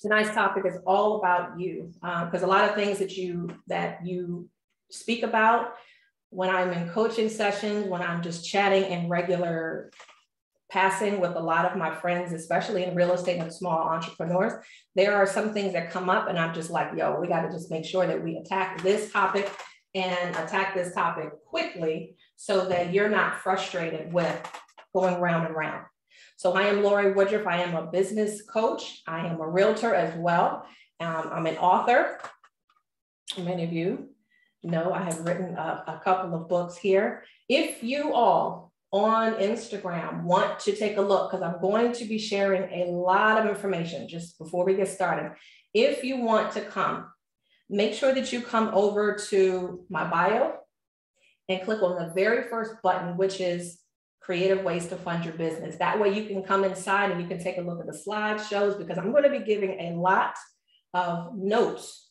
Tonight's topic is all about you, because a lot of things that you speak about when I'm in coaching sessions, when I'm just chatting in regular passing with a lot of my friends, especially in real estate and small entrepreneurs, there are some things that come up and I'm just like, yo, we got to just make sure that we attack this topic and attack this topic quickly so that you're not frustrated with going round and round. So I am Lorie Woodruff. I am a business coach. I am a realtor as well. I'm an author. Many of you know I have written a couple of books here. If you all on Instagram want to take a look, because I'm going to be sharing a lot of information just before we get started. If you want to come, make sure that you come over to my bio and click on the very first button, which is Creative Ways to Fund Your Business. That way you can come inside and you can take a look at the slideshows, because I'm going to be giving a lot of notes,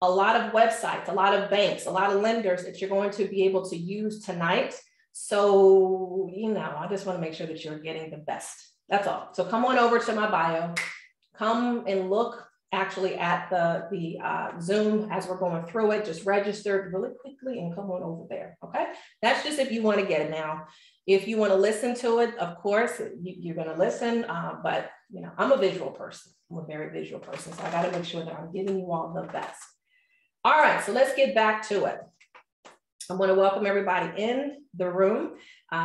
a lot of websites, a lot of banks, a lot of lenders that you're going to be able to use tonight. So, I just want to make sure that you're getting the best. That's all. So come on over to my bio, come and look actually at the Zoom as we're going through it. Just register really quickly and come on over there. Okay. That's just if you want to get it now. If you want to listen to it, of course, you're going to listen. But, I'm a visual person. I'm a very visual person. So I got to make sure that I'm giving you all the best. All right. So let's get back to it. I want to welcome everybody in the room.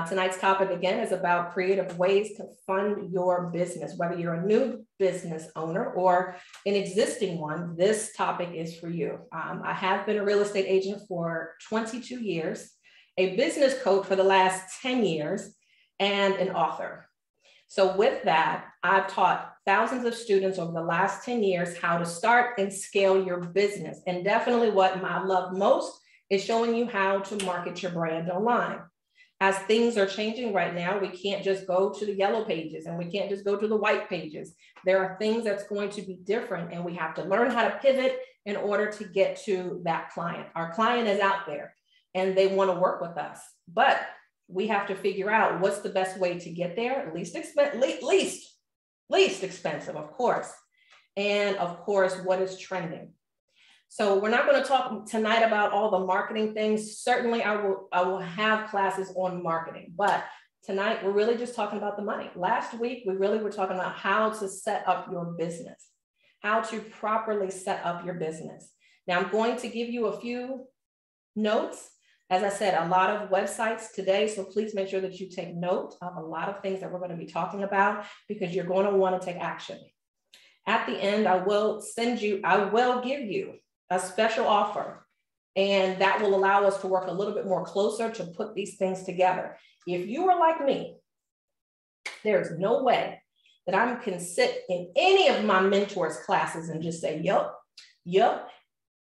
Tonight's topic, again, is about creative ways to fund your business. Whether you're a new business owner or an existing one, this topic is for you. I have been a real estate agent for 22 years, a business coach for the last 10 years, and an author. So with that, I've taught thousands of students over the last 10 years how to start and scale your business. And definitely what I love most is showing you how to market your brand online. As things are changing right now, we can't just go to the yellow pages and we can't just go to the white pages. There are things that's going to be different, and we have to learn how to pivot in order to get to that client. Our client is out there and they want to work with us, but we have to figure out what's the best way to get there, least expensive, of course. And of course, what is trending. So we're not going to talk tonight about all the marketing things. Certainly I will have classes on marketing, but tonight we're really just talking about the money. Last week, we really were talking about how to set up your business, how to properly set up your business. Now I'm going to give you a few notes. As I said, a lot of websites today, so please make sure that you take note of a lot of things that we're going to be talking about, because you're going to want to take action. At the end, I will give you a special offer, and that will allow us to work a little bit more closer to put these things together. If you are like me, there's no way that I can sit in any of my mentors' classes and just say, yup.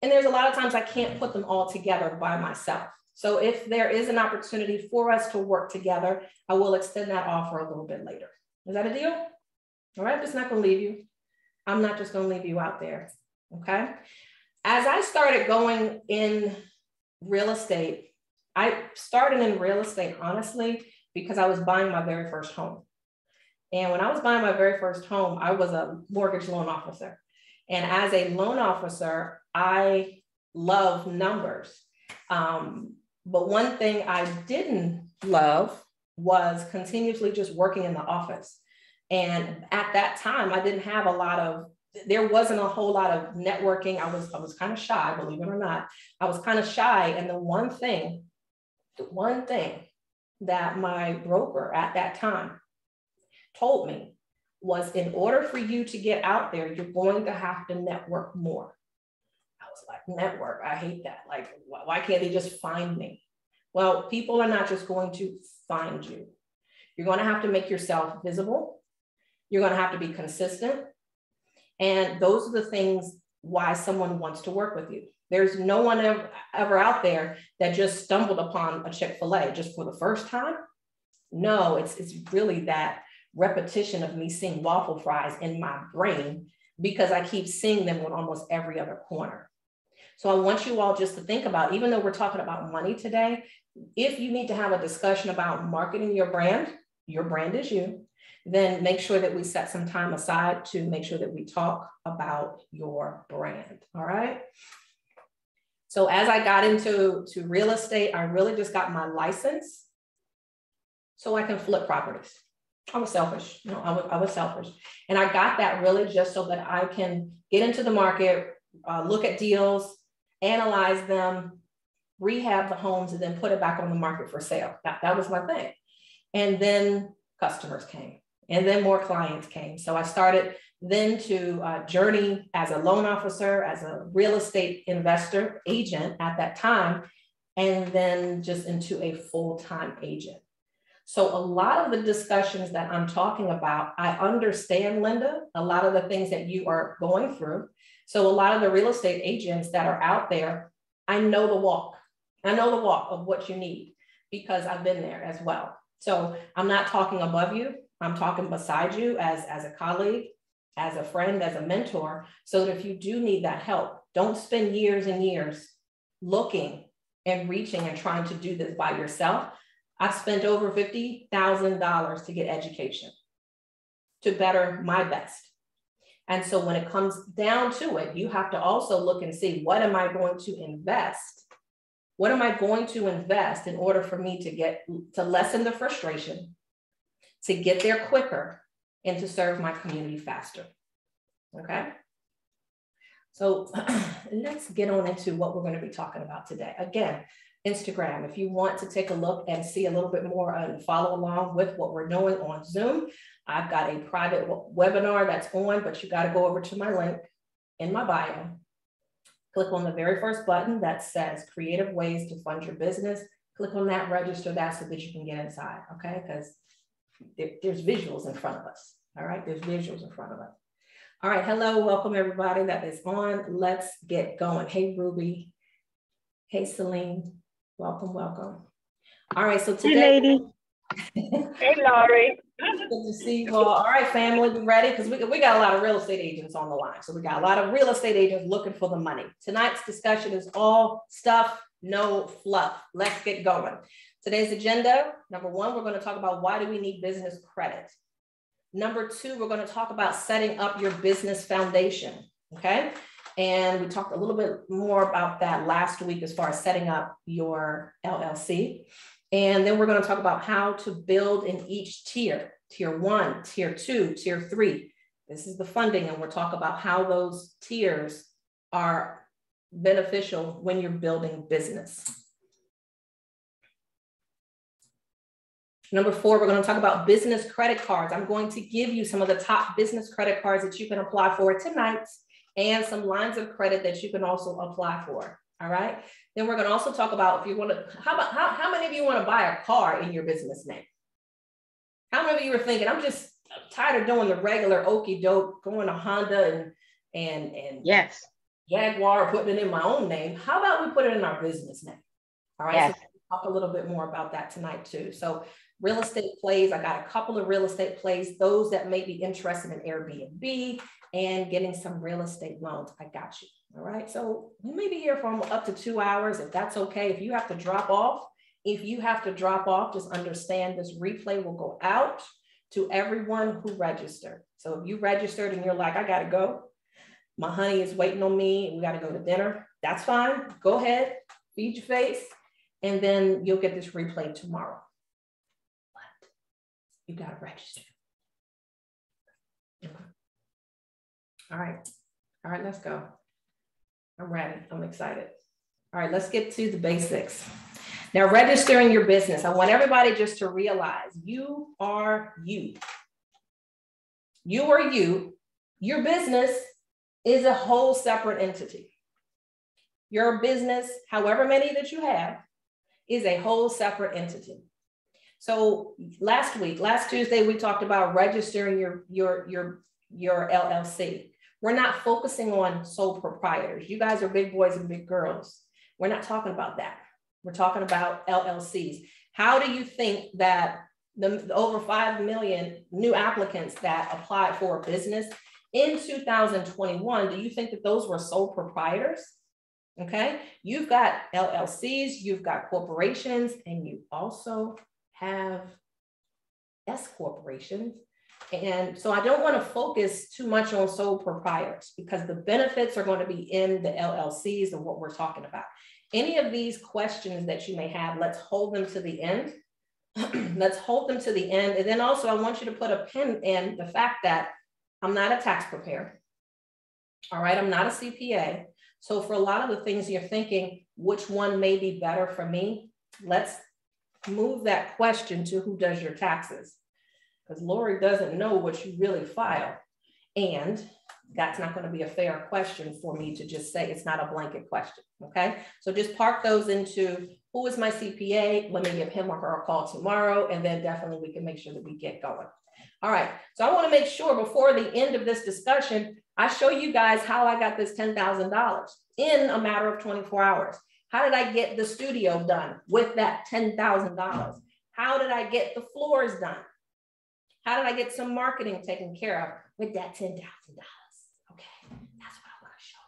And there's a lot of times I can't put them all together by myself. So if there is an opportunity for us to work together, I will extend that offer a little bit later. Is that a deal? All right, I'm just not going to leave you. I'm not just going to leave you out there. Okay. As I started going in real estate, I started in real estate, honestly, because I was buying my very first home. And when I was buying my very first home, I was a mortgage loan officer. And as a loan officer, I love numbers. But one thing I didn't love was continuously just working in the office. And at that time, I didn't have there wasn't a whole lot of networking. I was kind of shy, believe it or not. I was kind of shy. And the one thing that my broker at that time told me was, in order for you to get out there, you're going to have to network more. I was like, network? I hate that. Like, why can't they just find me? Well, people are not just going to find you. You're going to have to make yourself visible. You're going to have to be consistent. And those are the things why someone wants to work with you. There's no one ever out there that just stumbled upon a Chick-fil-A just for the first time. No, it's really that repetition of me seeing waffle fries in my brain, because I keep seeing them on almost every other corner. So I want you all just to think about, even though we're talking about money today, if you need to have a discussion about marketing your brand is you. then make sure that we set some time aside to make sure that we talk about your brand, all right? So as I got into real estate, I really just got my license so I can flip properties. I was selfish, you know, I was selfish. And I got that really just so that I can get into the market, look at deals, analyze them, rehab the homes, and then put it back on the market for sale. That was my thing. And then customers came, and then more clients came. So I started then to journey as a loan officer, as a real estate investor agent at that time, and then just into a full-time agent. So a lot of the discussions that I'm talking about, I understand, Linda, a lot of the things that you are going through. So a lot of the real estate agents that are out there, I know the walk. I know the walk of what you need because I've been there as well. So I'm not talking above you. I'm talking beside you as a colleague, as a friend, as a mentor, so that if you do need that help, don't spend years and years looking and reaching and trying to do this by yourself. I've spent over $50,000 to get education to better my best. And so when it comes down to it, you have to also look and see, what am I going to invest? What am I going to invest in order for me to lessen the frustration, to get there quicker, and to serve my community faster? Okay. So let's get on into what we're going to be talking about today. Again, Instagram, if you want to take a look and see a little bit more and follow along with what we're doing on Zoom, I've got a private webinar that's on, but you got to go over to my link in my bio. Click on the very first button that says creative ways to fund your business. Click on that, register that so that you can get inside, okay? Because there's visuals in front of us, all right? There's visuals in front of us. All right, hello, welcome everybody that is on. Let's get going. Hey, Ruby. Hey, Celine. Welcome, welcome. All right, so today. Hey, lady. Hey, Lorie. Good to see you all. All right, family, we ready? Because we got a lot of real estate agents on the line. So we got a lot of real estate agents looking for the money. Tonight's discussion is all stuff, no fluff. Let's get going. Today's agenda, number one, we're going to talk about why do we need business credit. Number two, we're going to talk about setting up your business foundation, okay? And we talked a little bit more about that last week as far as setting up your LLC. And then we're going to talk about how to build in each tier, tier 1, tier 2, tier 3. This is the funding, and we'll talk about how those tiers are beneficial when you're building business. Number 4, we're going to talk about business credit cards. I'm going to give you some of the top business credit cards that you can apply for tonight, and some lines of credit that you can also apply for. All right. Then we're going to also talk about if you want to, how many of you want to buy a car in your business name? How many of you are thinking, I'm just tired of doing the regular okie doke, going to Honda and yes, Jaguar, putting it in my own name. How about we put it in our business name? All right. Yes. So we'll talk a little bit more about that tonight too. So real estate plays, I got a couple of real estate plays, those that may be interested in Airbnb and getting some real estate loans. I got you. All right. So we may be here for up to 2 hours, if that's okay. If you have to drop off, just understand this replay will go out to everyone who registered. So if you registered and you're like, I got to go, my honey is waiting on me, we got to go to dinner, that's fine. Go ahead, feed your face, and then you'll get this replay tomorrow. But you got to register. Okay. All right, let's go. I'm ready, I'm excited. All right, let's get to the basics. Now, registering your business. I want everybody just to realize you are you. You are you. Your business is a whole separate entity. Your business, however many that you have, is a whole separate entity. So last Tuesday, we talked about registering your LLC. We're not focusing on sole proprietors. You guys are big boys and big girls. We're not talking about that. We're talking about LLCs. How do you think that the over 5 million new applicants that applied for a business in 2021, do you think that those were sole proprietors? Okay, you've got LLCs, you've got corporations, and you also have S corporations And so I don't want to focus too much on sole proprietors because the benefits are going to be in the LLCs and what we're talking about. Any of these questions that you may have, let's hold them to the end. Let's hold them to the end. And then also I want you to put a pin in the fact that I'm not a tax preparer. All right, I'm not a CPA. So for a lot of the things you're thinking, which one may be better for me? Let's move that question to who does your taxes. Because Lorie doesn't know what you really file. And that's not going to be a fair question for me to just say. It's not a blanket question, okay? So just park those into who is my CPA? Let me give him or her a call tomorrow, and then definitely we can make sure that we get going. All right, so I want to make sure before the end of this discussion, I show you guys how I got this $10,000 in a matter of 24 hours. How did I get the studio done with that $10,000? How did I get the floors done? How did I get some marketing taken care of with that $10,000? Okay, that's what I want to show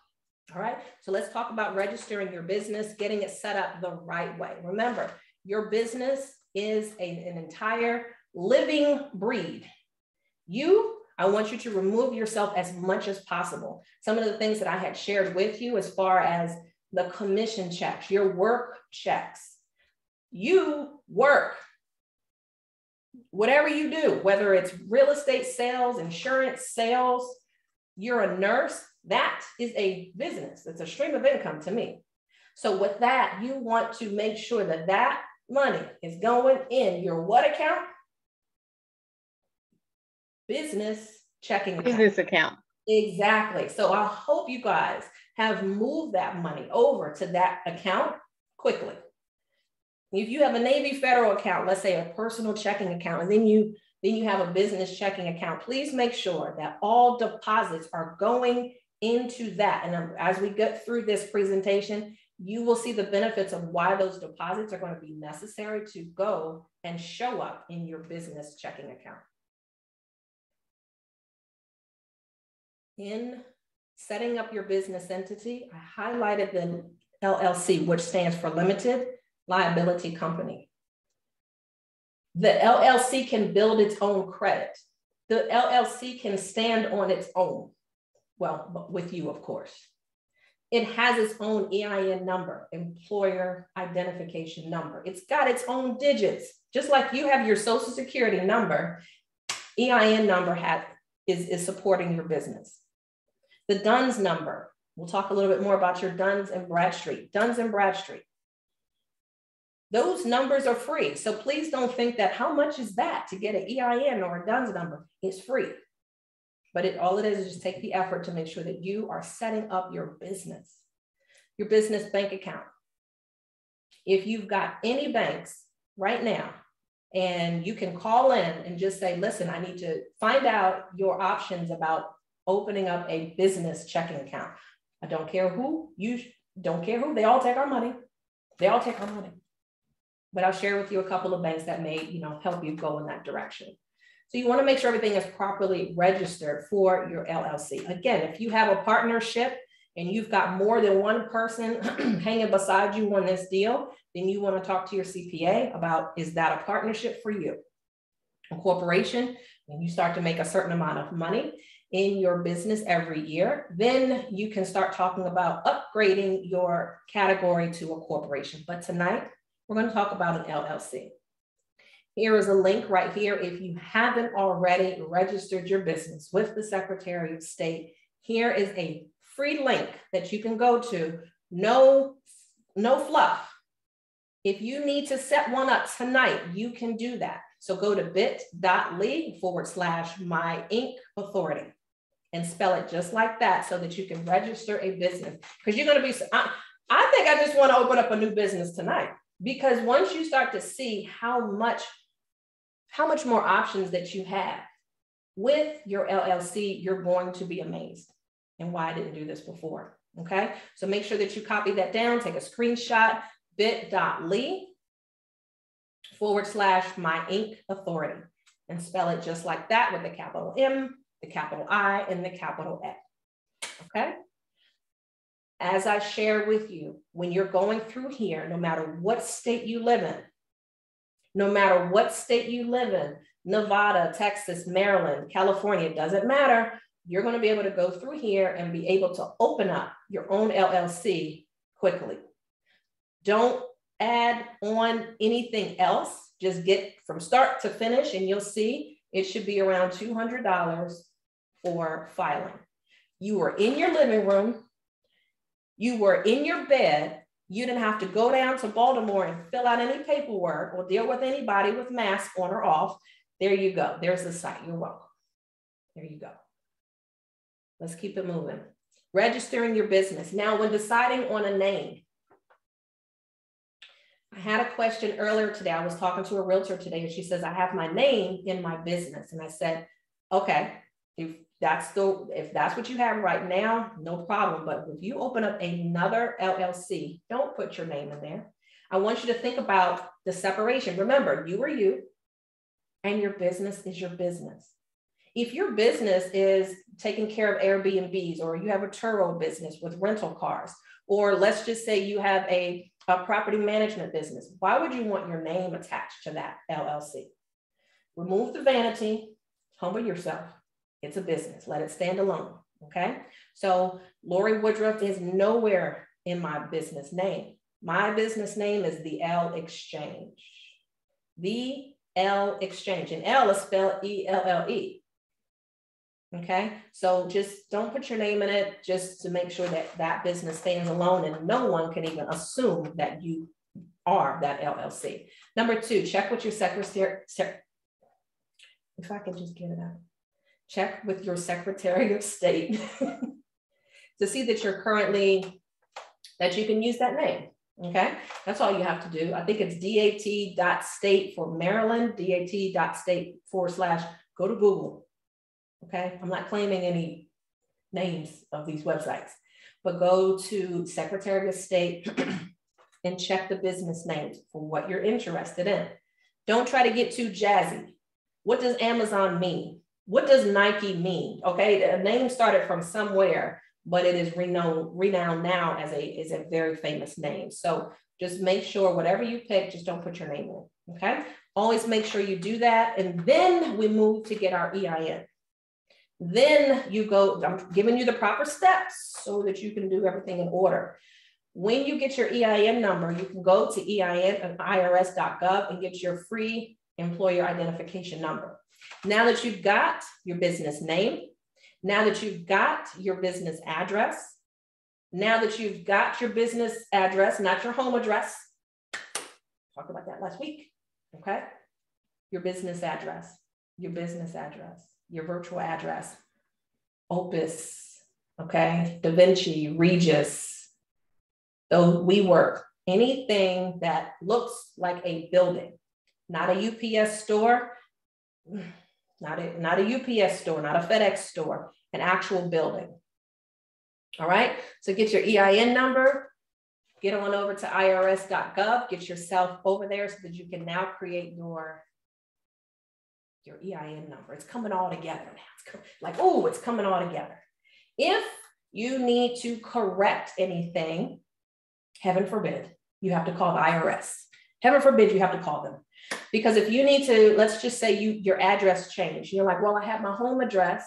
you. All right, so let's talk about registering your business, getting it set up the right way. Remember, your business is an entire living breed. I want you to remove yourself as much as possible. Some of the things that I had shared with you as far as the commission checks, your work checks. You work. Whatever you do, whether it's real estate sales, insurance sales, you're a nurse, that is a business. It's a stream of income to me. So with that, you want to make sure that that money is going in your what account? Business checking account. Business account. Exactly. So I hope you guys have moved that money over to that account quickly. If you have a Navy Federal account, let's say a personal checking account, and then you have a business checking account, please make sure that all deposits are going into that. And as we get through this presentation, you will see the benefits of why those deposits are going to be necessary to go and show up in your business checking account. In setting up your business entity, I highlighted the LLC, which stands for Limited Liability Company. The LLC can build its own credit. The LLC can stand on its own. Well, with you, of course. It has its own EIN number, employer identification number. It's got its own digits. Just like you have your social security number, EIN number is supporting your business. The DUNS number, we'll talk a little bit more about your Duns and Bradstreet. Duns and Bradstreet. Those numbers are free. So please don't think that how much is that to get an EIN or a DUNS number? It's free. But all it is just take the effort to make sure that you are setting up your business bank account. If you've got any banks right now, and you can call in and just say, listen, I need to find out your options about opening up a business checking account. I don't care who, they all take our money. They all take our money. But I'll share with you a couple of banks that may, help you go in that direction. So you want to make sure everything is properly registered for your LLC. Again, if you have a partnership and you've got more than one person hanging beside you on this deal, then you want to talk to your CPA about, is that a partnership for you? A corporation, when you start to make a certain amount of money in your business every year, then you can start talking about upgrading your category to a corporation. But tonight, we're going to talk about an LLC. Here is a link right here. If you haven't already registered your business with the Secretary of State, here is a free link that you can go to. No fluff. If you need to set one up tonight, you can do that. So go to bit.ly/My Inc. Authority and spell it just like that so that you can register a business. Because you're going to be, I think I just want to open up a new business tonight. Because once you start to see how much more options that you have with your LLC, you're going to be amazed and why I didn't do this before, okay? So make sure that you copy that down, take a screenshot, bit.ly/My Inc. Authority, and spell it just like that with the capital M, the capital I, and the capital A, okay? As I share with you, when you're going through here, no matter what state you live in, Nevada, Texas, Maryland, California, doesn't matter. You're going to be able to go through here and be able to open up your own LLC quickly. Don't add on anything else. Just get from start to finish and you'll see it should be around $200 for filing. You were in your living room. You were in your bed. You didn't have to go down to Baltimore and fill out any paperwork or deal with anybody with masks on or off. There you go. There's the site. You're welcome. There you go. Let's keep it moving. Registering your business. Now, when deciding on a name, I had a question earlier today. I was talking to a realtor today and she says, I have my name in my business. And I said, okay, if that's what you have right now, no problem. But if you open up another LLC, don't put your name in there. I want you to think about the separation. Remember, you are you and your business is your business. If your business is taking care of Airbnbs, or you have a Turo business with rental cars, or let's just say you have a property management business, why would you want your name attached to that LLC? Remove the vanity, humble yourself. It's a business, let it stand alone, okay? So Lorie Woodruff is nowhere in my business name. My business name is the L Exchange. The L Exchange, and L is spelled E-L-L-E. Okay, so just don't put your name in it, just to make sure that that business stands alone and no one can even assume that you are that LLC. Number 2, check with your secretary. If I can just get it out. Check with your Secretary of State to see that you're currently, that you can use that name. Okay, that's all you have to do. I think it's dat.state for Maryland, dat.state / go to Google. Okay, I'm not claiming any names of these websites, but go to Secretary of State and check the business names for what you're interested in. Don't try to get too jazzy. What does Amazon mean? What does Nike mean? Okay, the name started from somewhere, but it is renowned now as a very famous name. So just make sure whatever you pick, just don't put your name in, okay? Always make sure you do that. And then we move to get our EIN. Then you go, I'm giving you the proper steps so that you can do everything in order. When you get your EIN number, you can go to irs.gov and get your free employer identification number. Now that you've got your business name, now that you've got your business address, now that you've got your business address, not your home address, talked about that last week, okay? Your business address, your virtual address, Opus, okay? Da Vinci, Regis, WeWork, anything that looks like a building, not a UPS store, not a UPS store, not a FedEx store, an actual building. All right, so get your EIN number, get on over to irs.gov, get yourself over there so that you can now create your EIN number. It's coming all together now. It's coming all together. If you need to correct anything, heaven forbid, you have to call the IRS. Heaven forbid you have to call them. Because if you need to, let's just say your address changed. You're like, well, I have my home address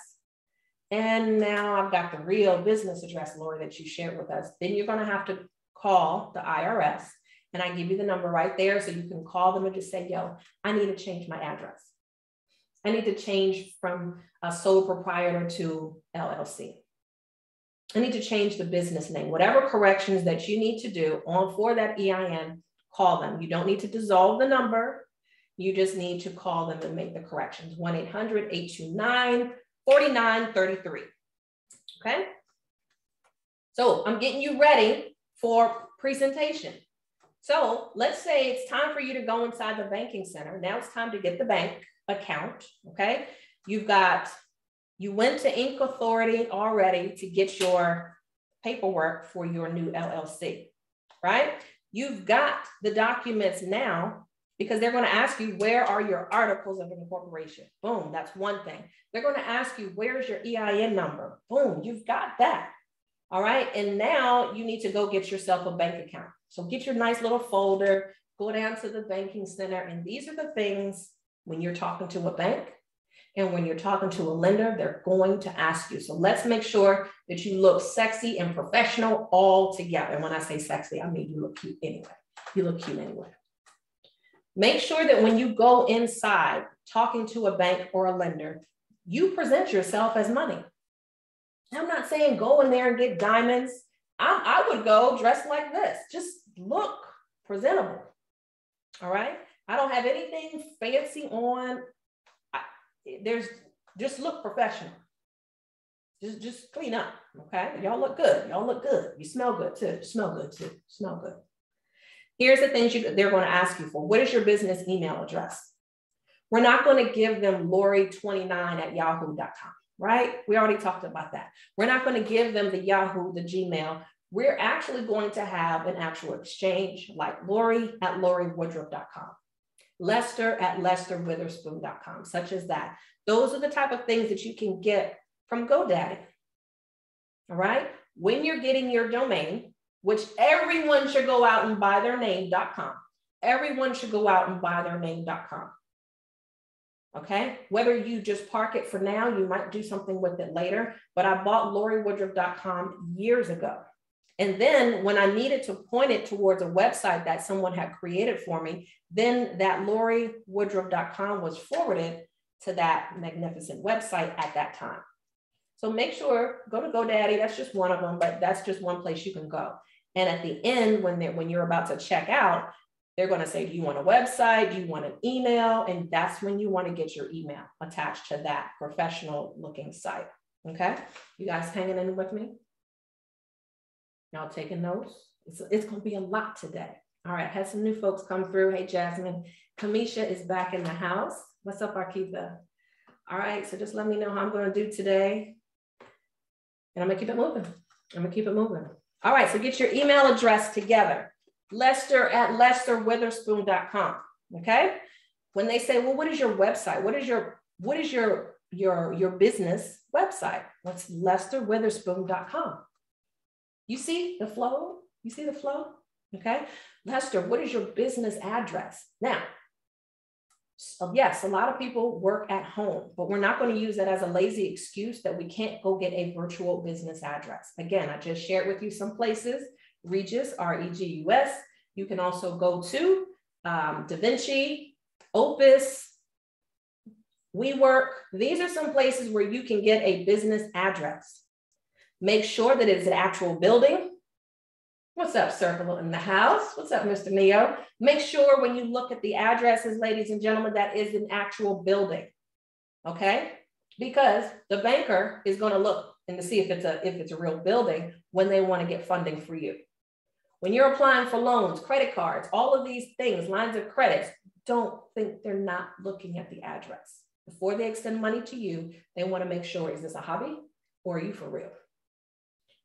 and now I've got the real business address, Lorie, that you shared with us. Then you're going to have to call the IRS, and I give you the number right there so you can call them and just say, yo, I need to change my address. I need to change from a sole proprietor to LLC. I need to change the business name. Whatever corrections that you need to do for that EIN, call them. You don't need to dissolve the number. You just need to call them and make the corrections. 1-800-829-4933. Okay? So I'm getting you ready for presentation. So let's say it's time for you to go inside the banking center. Now it's time to get the bank account, okay? You went to Inc. Authority already to get your paperwork for your new LLC, right? You've got the documents now because they're going to ask you, where are your articles of incorporation? Boom, that's one thing. They're going to ask you, where's your EIN number? Boom, you've got that. All right, and now you need to go get yourself a bank account. So get your nice little folder, go down to the banking center, and these are the things when you're talking to a bank and when you're talking to a lender, they're going to ask you. So let's make sure that you look sexy and professional all together. And when I say sexy, I mean you look cute anyway. You look cute anyway. Make sure that when you go inside talking to a bank or a lender, you present yourself as money. I'm not saying go in there and get diamonds. I would go dressed like this. Just look presentable. All right. I don't have anything fancy on. Just look professional. Just clean up. Okay. Y'all look good. Y'all look good. You smell good too. Smell good too. Smell good. Here's the things they're going to ask you for. What is your business email address? We're not going to give them Lorie29@yahoo.com, right? We already talked about that. We're not going to give them the Yahoo, the Gmail. We're actually going to have an actual exchange like Lorie@LorieWoodruff.com, Lester@LesterWitherspoon.com, such as that. Those are the type of things that you can get from GoDaddy, all right? When you're getting your domain, which everyone should go out and buy their name.com. Everyone should go out and buy their name.com. Okay, whether you just park it for now, you might do something with it later, but I bought LorieWoodruff.com years ago. And then when I needed to point it towards a website that someone had created for me, then that LorieWoodruff.com was forwarded to that magnificent website at that time. So make sure, go to GoDaddy, that's just one of them, but that's just one place you can go. And at the end, when you're about to check out, they're going to say, do you want a website? Do you want an email? And that's when you want to get your email attached to that professional looking site. Okay. You guys hanging in with me? Y'all taking notes? It's going to be a lot today. All right. Had some new folks come through. Hey, Jasmine. Kamisha is back in the house. What's up, Arkiva? All right. So just let me know how I'm going to do today. And I'm going to keep it moving. I'm going to keep it moving. All right. So get your email address together. Lester@LesterWitherspoon.com. Okay. When they say, well, what is your website? What is your business website? What's LesterWitherspoon.com? You see the flow? You see the flow? Okay. Lester, what is your business address? Now, so yes, a lot of people work at home, but we're not going to use that as a lazy excuse that we can't go get a virtual business address. Again, I just shared with you some places. Regus, R-E-G-U-S. You can also go to DaVinci, Opus, WeWork. These are some places where you can get a business address. Make sure that it's an actual building. What's up, Circle in the house? What's up, Mr. Neo? Make sure when you look at the addresses, ladies and gentlemen, that is an actual building, okay? Because the banker is going to look and to see if it's a real building when they want to get funding for you. When you're applying for loans, credit cards, all of these things, lines of credits, don't think they're not looking at the address. Before they extend money to you, they want to make sure, is this a hobby or are you for real?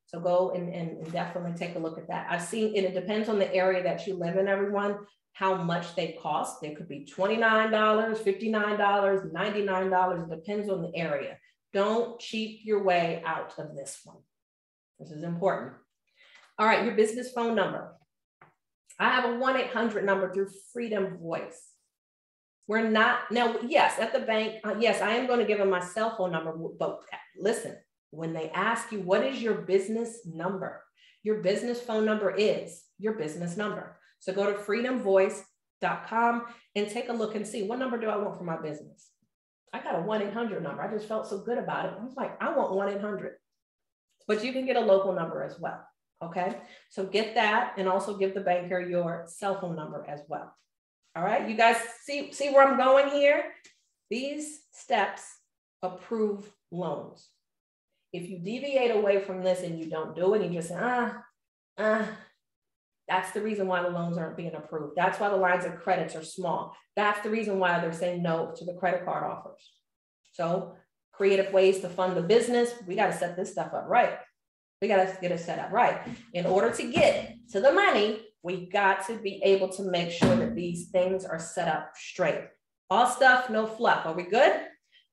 So go and definitely take a look at that. I've seen, and it depends on the area that you live in, everyone, how much they cost. They could be $29, $59, $99. It depends on the area. Don't cheat your way out of this one. This is important. All right, your business phone number. I have a 1-800 number through Freedom Voice. We're not, now, yes, at the bank, yes, I am going to give them my cell phone number, but listen, when they ask you, what is your business number? Your business phone number is your business number. So go to freedomvoice.com and take a look and see, what number do I want for my business? I got a 1-800 number. I just felt so good about it. I was like, I want 1-800, but you can get a local number as well. Okay. So get that and also give the banker your cell phone number as well. All right. You guys see where I'm going here? These steps approve loans. If you deviate away from this and you don't do it, and you just say, that's the reason why the loans aren't being approved. That's why the lines of credits are small. That's the reason why they're saying no to the credit card offers. So creative ways to fund the business. We got to set this stuff up right. We got to get it set up right. In order to get to the money, we got to be able to make sure that these things are set up straight. All stuff, no fluff. Are we good?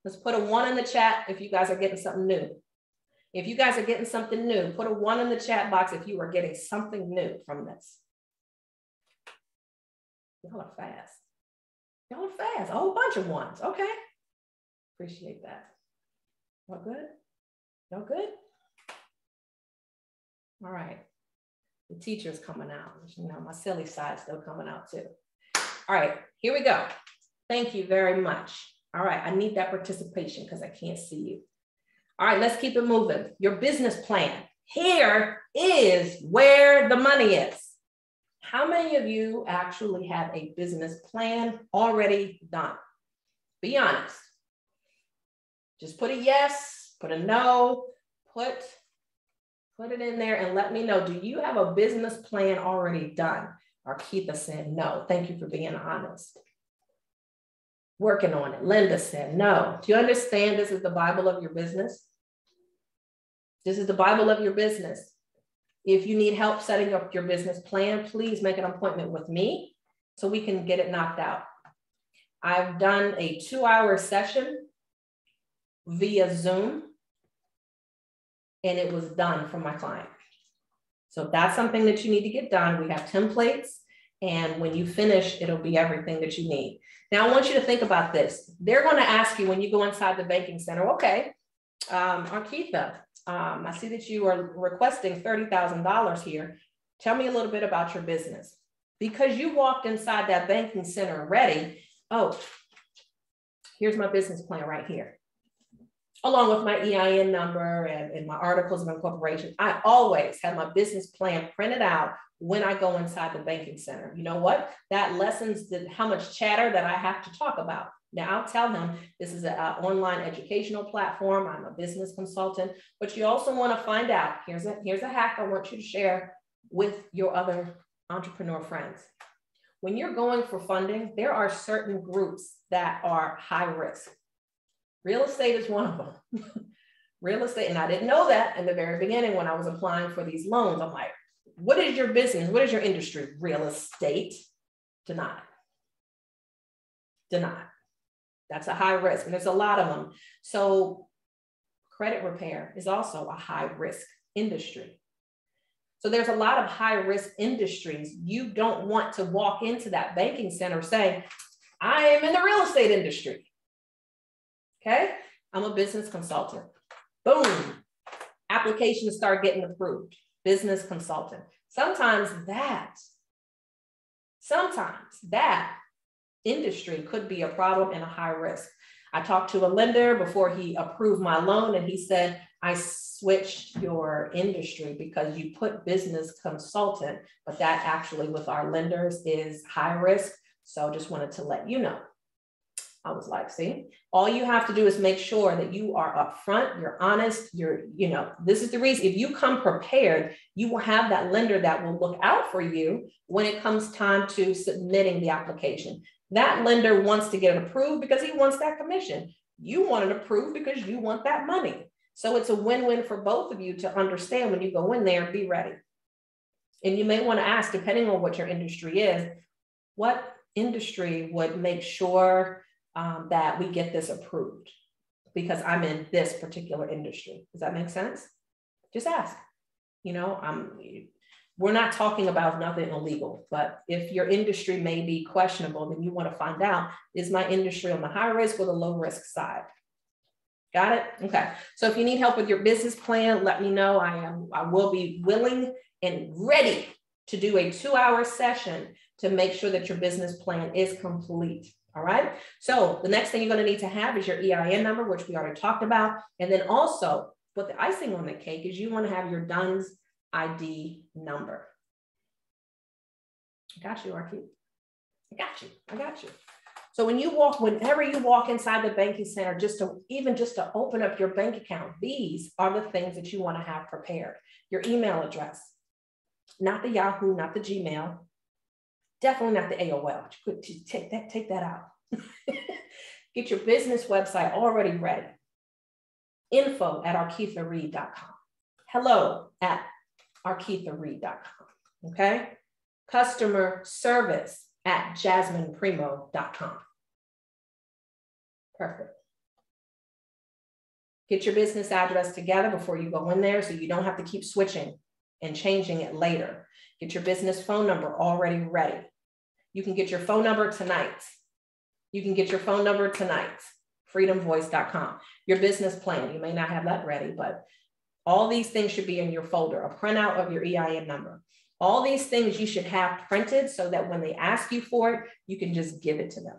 Let's put a 1 in the chat if you guys are getting something new. If you guys are getting something new, put a 1 in the chat box if you are getting something new from this. Y'all are fast. Y'all are fast, a whole bunch of ones. Okay. Appreciate that. Y'all good? Y'all good? All right. The teacher's coming out. You know, my silly side's still coming out too. All right, here we go. Thank you very much. All right, I need that participation because I can't see you. All right, let's keep it moving. Your business plan. Here is where the money is. How many of you actually have a business plan already done? Be honest. Just put a yes, put a no, put it in there and let me know. Do you have a business plan already done? Arkeetha said no. Thank you for being honest. Working on it. Linda said no. Do you understand this is the Bible of your business? This is the Bible of your business. If you need help setting up your business plan, please make an appointment with me so we can get it knocked out. I've done a 2-hour session via Zoom, and it was done for my client. So if that's something that you need to get done, we have templates, and when you finish, it'll be everything that you need. Now, I want you to think about this. They're going to ask you when you go inside the banking center, okay, Arkeetha, I see that you are requesting $30,000 here. Tell me a little bit about your business. Because you walked inside that banking center ready, oh, here's my business plan right here, along with my EIN number and my articles of incorporation. I always have my business plan printed out when I go inside the banking center. You know what? That lessens how much chatter that I have to talk about. Now, I'll tell them this is an online educational platform. I'm a business consultant, but you also want to find out, here's a hack I want you to share with your other entrepreneur friends. When you're going for funding, there are certain groups that are high risk. Real estate is one of them. Real estate, and I didn't know that in the very beginning when I was applying for these loans. I'm like, what is your business? What is your industry? Real estate. Denied. Denied. That's a high risk, and there's a lot of them. So credit repair is also a high risk industry. So there's a lot of high risk industries. You don't want to walk into that banking center saying, I am in the real estate industry. Okay, I'm a business consultant. Boom, applications start getting approved. Business consultant. Sometimes that industry could be a problem and a high risk. I talked to a lender before he approved my loan, and he said, I switched your industry because you put business consultant, but that actually with our lenders is high risk. So just wanted to let you know. I was like, see, all you have to do is make sure that you are upfront, you're honest, this is the reason. If you come prepared, you will have that lender that will look out for you when it comes time to submitting the application. That lender wants to get it approved because he wants that commission. You want it approved because you want that money. So it's a win-win for both of you to understand when you go in there, be ready. And you may want to ask, depending on what your industry is, what industry would make sure that we get this approved because I'm in this particular industry. Does that make sense? Just ask. We're not talking about nothing illegal, but if your industry may be questionable, then you want to find out, is my industry on the high risk or the low risk side? Got it? Okay. So if you need help with your business plan, let me know. I will be willing and ready to do a 2-hour session to make sure that your business plan is complete. All right. So the next thing you're going to need to have is your EIN number, which we already talked about. And then also, but the icing on the cake is you want to have your DUNS ID number. I got you, Arkeet. I got you. So whenever you walk inside the banking center, just to open up your bank account, these are the things that you want to have prepared. Your email address, not the Yahoo, not the Gmail. Definitely not the AOL. Take that out. Get your business website already ready. info@arkeethareed.com. hello@arkeethareed.com. Okay. Customer service @jasmineprimo.com. Perfect. Get your business address together before you go in there so you don't have to keep switching and changing it later. Get your business phone number already ready. You can get your phone number tonight. You can get your phone number tonight, freedomvoice.com. Your business plan, you may not have that ready, but all these things should be in your folder, a printout of your EIN number. All these things you should have printed so that when they ask you for it, you can just give it to them.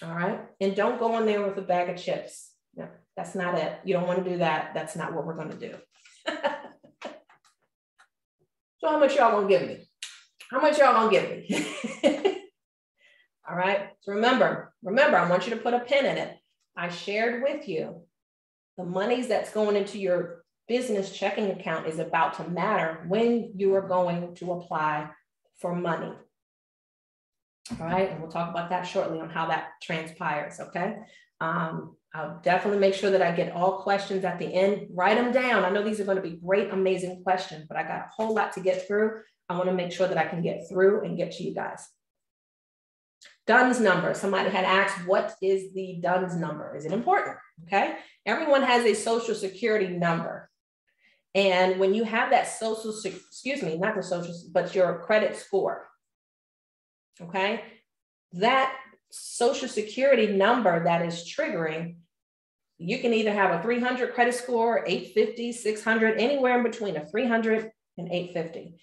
All right, and don't go in there with a bag of chips. No, that's not it. You don't want to do that. That's not what we're going to do. So how much y'all gonna give me? How much y'all gonna give me? All right, so remember, I want you to put a pin in it. I shared with you the monies that's going into your business checking account is about to matter when you are going to apply for money. All right, and we'll talk about that shortly on how that transpires, okay? I'll definitely make sure that I get all questions at the end. Write them down. I know these are going to be great, amazing questions, but I got a whole lot to get through. I want to make sure that I can get through and get to you guys. DUNS number. Somebody had asked, what is the DUNS number? Is it important? Okay. Everyone has a social security number. And when you have that not the social, but your credit score, okay, that social security number that is triggering, you can either have a 300 credit score, 850, 600, anywhere in between a 300 and 850.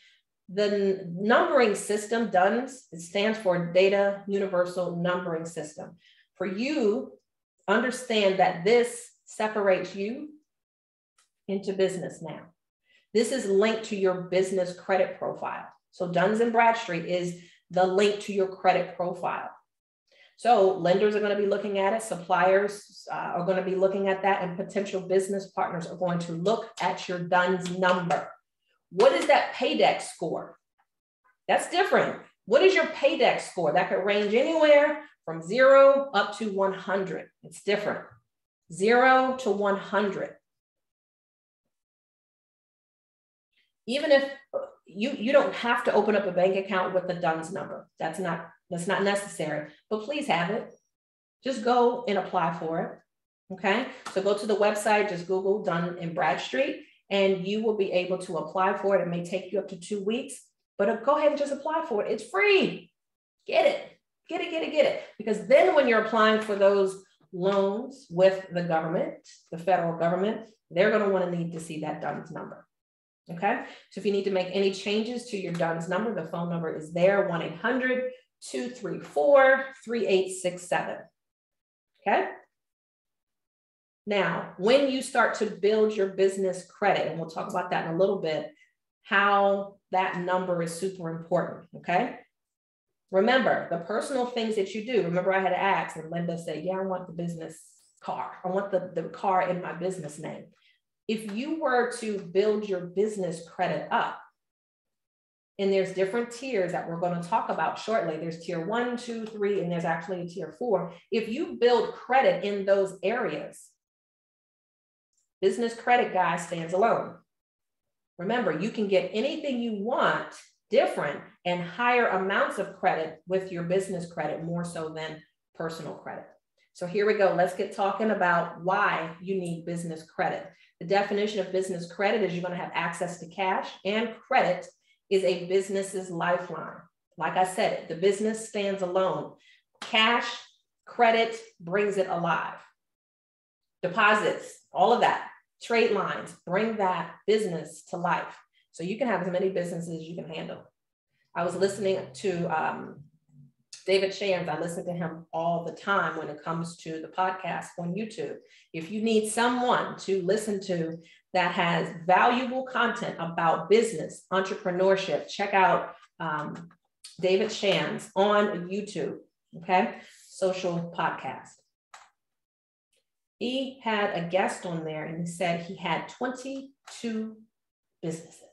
The numbering system, DUNS, it stands for Data Universal Numbering System. For you, understand that this separates you into business now. This is linked to your business credit profile. So Duns & Bradstreet is the link to your credit profile. So lenders are going to be looking at it, suppliers are going to be looking at that, and potential business partners are going to look at your DUNS number. What is that paydex score? That's different. What is your paydex score? That could range anywhere from 0 up to 100. It's different. 0 to 100. Even if you don't have to open up a bank account with the DUNS number. That's not necessary, but please have it. Just go and apply for it. Okay. So go to the website, just Google Dun & Bradstreet, and you will be able to apply for it. It may take you up to 2 weeks, but go ahead and just apply for it. It's free. Get it. Get it. Because then when you're applying for those loans with the government, the federal government, they're going to want to need to see that DUNS number. Okay. So if you need to make any changes to your DUNS number, the phone number is there, 1-800-234-3867. Okay. Now, when you start to build your business credit, and we'll talk about that in a little bit, how that number is super important. Okay. Remember the personal things that you do. Remember I had asked, and Linda said, yeah, I want the business car. I want the car in my business name. If you were to build your business credit up, and there's different tiers that we're going to talk about shortly. There's tier 1, 2, 3, and there's actually a tier 4. If you build credit in those areas, business credit, guys, stands alone. Remember, you can get anything you want different and higher amounts of credit with your business credit, more so than personal credit. So here we go. Let's get talking about why you need business credit. The definition of business credit is you're going to have access to cash, and credit is a business's lifeline. Like I said, the business stands alone. Cash, credit brings it alive. Deposits, all of that, trade lines, bring that business to life. So you can have as many businesses as you can handle. I was listening to David Shands. I listen to him all the time when it comes to the podcast on YouTube. If you need someone to listen to that has valuable content about business, entrepreneurship, check out David Shands on YouTube, okay? Social podcast. He had a guest on there and he said he had 22 businesses.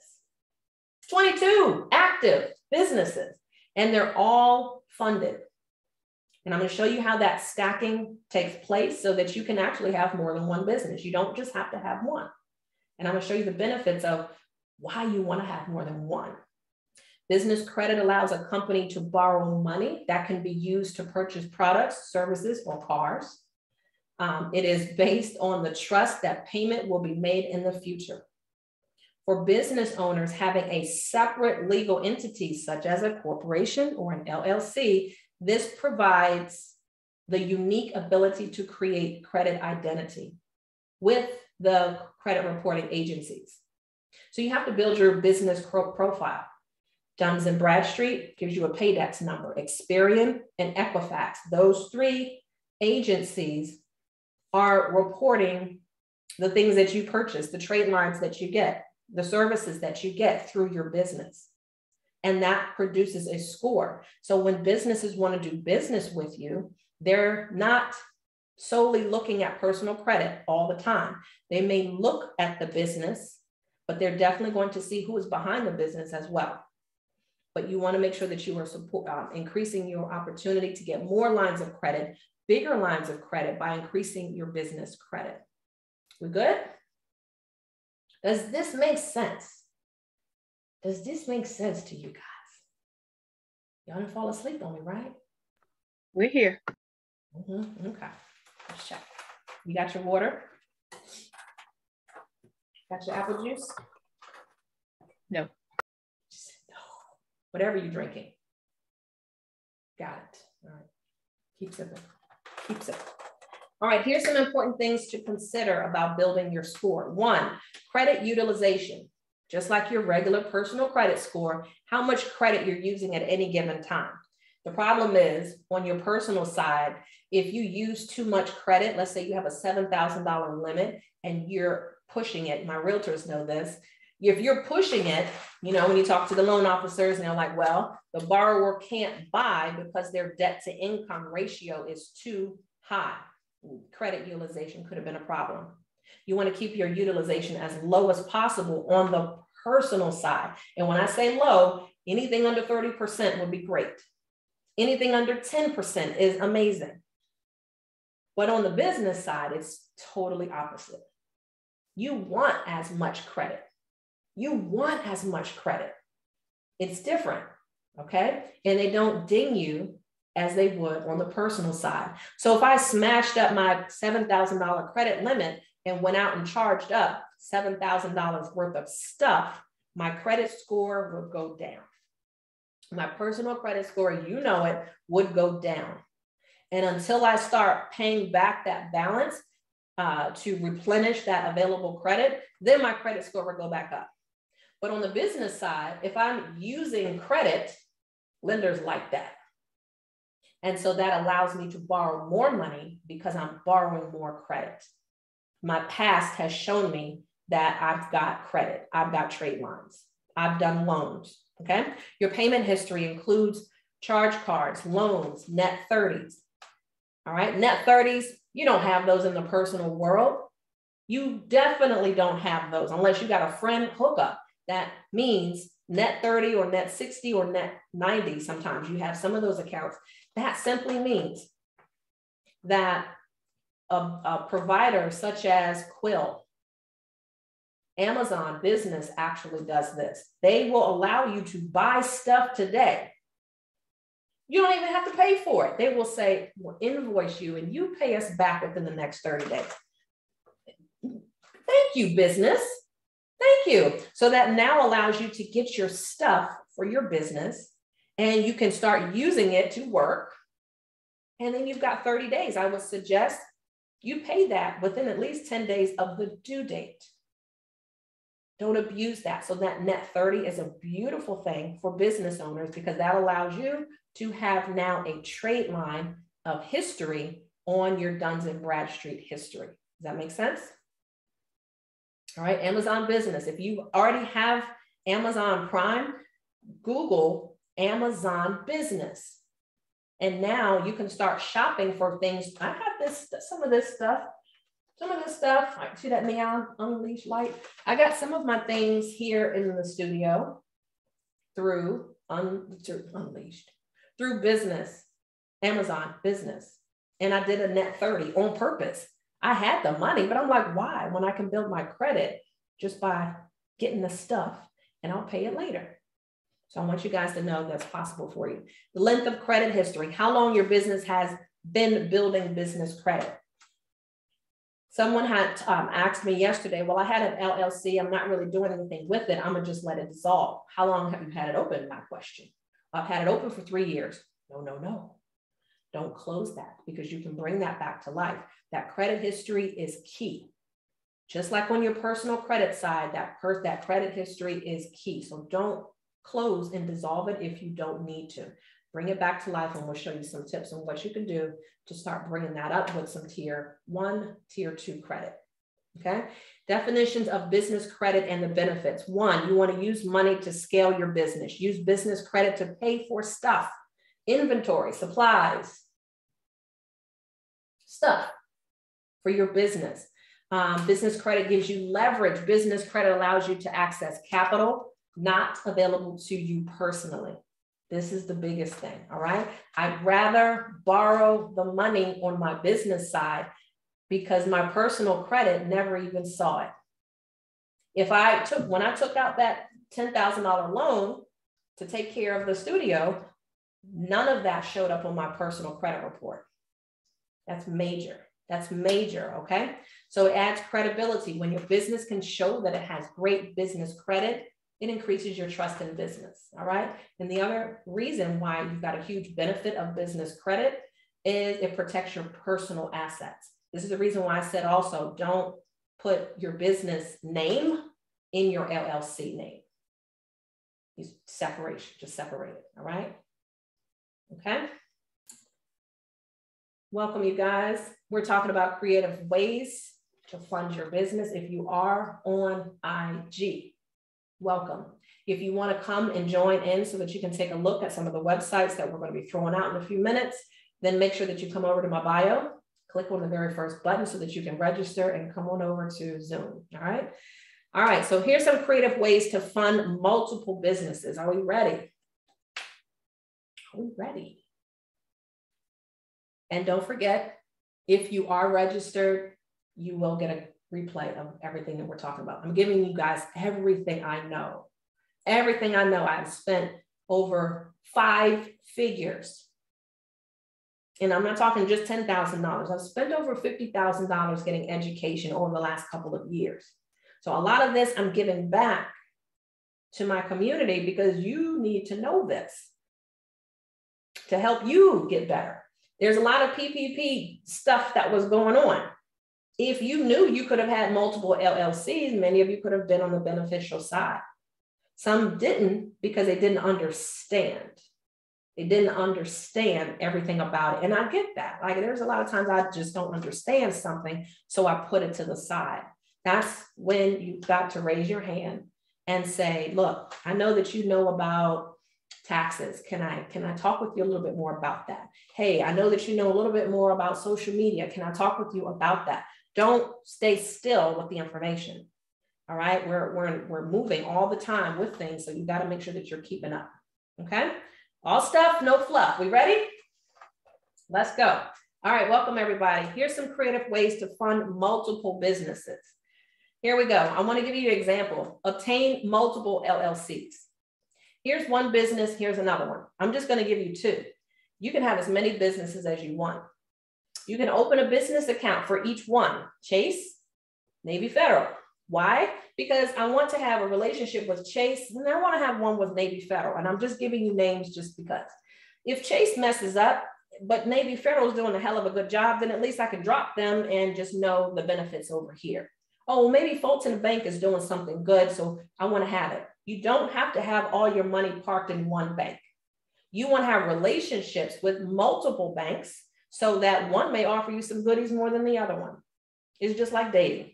22 active businesses, and they're all funded. And I'm going to show you how that stacking takes place so that you can actually have more than one business. You don't just have to have one. And I'm going to show you the benefits of why you want to have more than one. Business credit allows a company to borrow money that can be used to purchase products, services, or cars. It is based on the trust that payment will be made in the future. For business owners, having a separate legal entity, such as a corporation or an LLC, this provides the unique ability to create credit identity with the credit reporting agencies. So you have to build your business profile. Duns & Bradstreet gives you a Paydex number. Experian and Equifax, those three agencies are reporting the things that you purchase, the trade lines that you get, the services that you get through your business. And that produces a score. So when businesses want to do business with you, they're not solely looking at personal credit all the time. They may look at the business, but they're definitely going to see who is behind the business as well. But you want to make sure that you are increasing your opportunity to get more lines of credit, bigger lines of credit by increasing your business credit. We good? Does this make sense? Does this make sense to you guys? Y'all didn't fall asleep on me, right? We're here. Okay, let's check. You got your water? Got your apple juice? No. Whatever you're drinking. Got it. All right. Keep sipping. Keep sipping. All right, here's some important things to consider about building your score. One, credit utilization. Just like your regular personal credit score, how much credit you're using at any given time. The problem is on your personal side, if you use too much credit, let's say you have a $7,000 limit and you're pushing it, my realtors know this. If you're pushing it, you know, when you talk to the loan officers and they're like, well, the borrower can't buy because their debt to income ratio is too high. Credit utilization could have been a problem. You want to keep your utilization as low as possible on the personal side. And when I say low, anything under 30% would be great. Anything under 10% is amazing. But on the business side, it's totally opposite. You want as much credit. You want as much credit. It's different, okay? And they don't ding you as they would on the personal side. So if I smashed up my $7,000 credit limit and went out and charged up $7,000 worth of stuff, my credit score would go down. My personal credit score, you know it, would go down. And until I start paying back that balance to replenish that available credit, then my credit score will go back up. But on the business side, if I'm using credit, lenders like that. And so that allows me to borrow more money because I'm borrowing more credit. My past has shown me that I've got credit. I've got trade lines. I've done loans, okay? Your payment history includes charge cards, loans, net 30s, all right? Net 30s, you don't have those in the personal world. You definitely don't have those unless you got a friend hookup. That means net 30 or net 60 or net 90. Sometimes you have some of those accounts. That simply means that a provider such as Quill, Amazon Business actually does this. They will allow you to buy stuff today. You don't even have to pay for it. They will say, we'll invoice you and you pay us back within the next 30 days. Thank you, business. Thank you. So that now allows you to get your stuff for your business and you can start using it to work. And then you've got 30 days. I would suggest you pay that within at least 10 days of the due date. Don't abuse that. So that net 30 is a beautiful thing for business owners because that allows you to have now a trade line of history on your Duns & Bradstreet history. Does that make sense? All right, Amazon Business. If you already have Amazon Prime, Google Amazon Business. And now you can start shopping for things. I got this, some of this stuff. See that neon unleashed light? I got some of my things here in the studio through Unleashed, through business, Amazon Business. And I did a net 30 on purpose. I had the money, but I'm like, why? When I can build my credit just by getting the stuff and I'll pay it later. So I want you guys to know that's possible for you. The length of credit history, how long your business has been building business credit. Someone had asked me yesterday, well, I had an LLC. I'm not really doing anything with it. I'm gonna just let it dissolve. How long have you had it open? My question. I've had it open for 3 years. No, no, no. Don't close that, because you can bring that back to life. That credit history is key. Just like on your personal credit side, that credit history is key. So don't close and dissolve it if you don't need to. Bring it back to life, and we'll show you some tips on what you can do to start bringing that up with some tier 1, tier 2 credit. Okay. Definitions of business credit and the benefits. 1, you want to use money to scale your business. Use business credit to pay for stuff, inventory, supplies, stuff for your business. Business credit gives you leverage. Business credit allows you to access capital not available to you personally. This is the biggest thing, all right? I'd rather borrow the money on my business side because my personal credit never even saw it. When I took out that $10,000 loan to take care of the studio, none of that showed up on my personal credit report. That's major. That's major, okay? So it adds credibility. When your business can show that it has great business credit, it increases your trust in business, all right? And the other reason why you've got a huge benefit of business credit is it protects your personal assets. This is the reason why I said also, don't put your business name in your LLC name. Just separate it, all right? Okay. Welcome, you guys. We're talking about creative ways to fund your business. If you are on IG, welcome. If you want to come and join in so that you can take a look at some of the websites that we're going to be throwing out in a few minutes, then make sure that you come over to my bio, click on the very first button so that you can register and come on over to Zoom. All right. All right. So here's some creative ways to fund multiple businesses. Are we ready? Are we ready? And don't forget, if you are registered, you will get a replay of everything that we're talking about. I'm giving you guys everything I know. Everything I know. I've spent over 5 figures. And I'm not talking just $10,000. I've spent over $50,000 getting education over the last couple of years. So a lot of this I'm giving back to my community because you need to know this to help you get better. There's a lot of PPP stuff that was going on. If you knew you could have had multiple LLCs, many of you could have been on the beneficial side. Some didn't because they didn't understand. They didn't understand everything about it. And I get that. Like there's a lot of times I just don't understand something, so I put it to the side. That's when you've got to raise your hand and say, look, I know that you know about taxes. Can I talk with you a little bit more about that? Hey, I know that you know a little bit more about social media. Can I talk with you about that? Don't stay still with the information. All right, we're moving all the time with things, so you got to make sure that you're keeping up. Okay, all stuff, no fluff. We ready? Let's go. All right, welcome everybody. Here's some creative ways to fund multiple businesses. Here we go. I want to give you an example. Obtain multiple LLCs. Here's one business, here's another one. I'm just going to give you 2. You can have as many businesses as you want. You can open a business account for each one. Chase, Navy Federal. Why? Because I want to have a relationship with Chase and I want to have one with Navy Federal. And I'm just giving you names just because. If Chase messes up, but Navy Federal is doing a hell of a good job, then at least I can drop them and just know the benefits over here. Oh, maybe Fulton Bank is doing something good, so I want to have it. You don't have to have all your money parked in one bank. You want to have relationships with multiple banks so that one may offer you some goodies more than the other one. It's just like dating,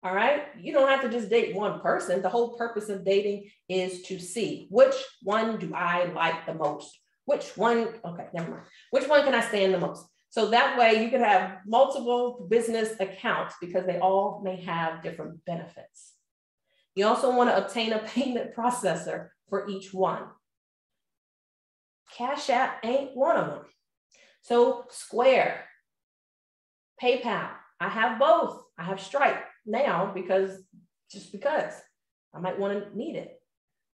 all right? You don't have to just date one person. The whole purpose of dating is to see which one do I like the most? Which one, okay, never mind. Which one can I stand the most? So that way you can have multiple business accounts because they all may have different benefits. You also want to obtain a payment processor for each one. Cash App ain't one of them. So Square, PayPal, I have both. I have Stripe now because I might want to need it.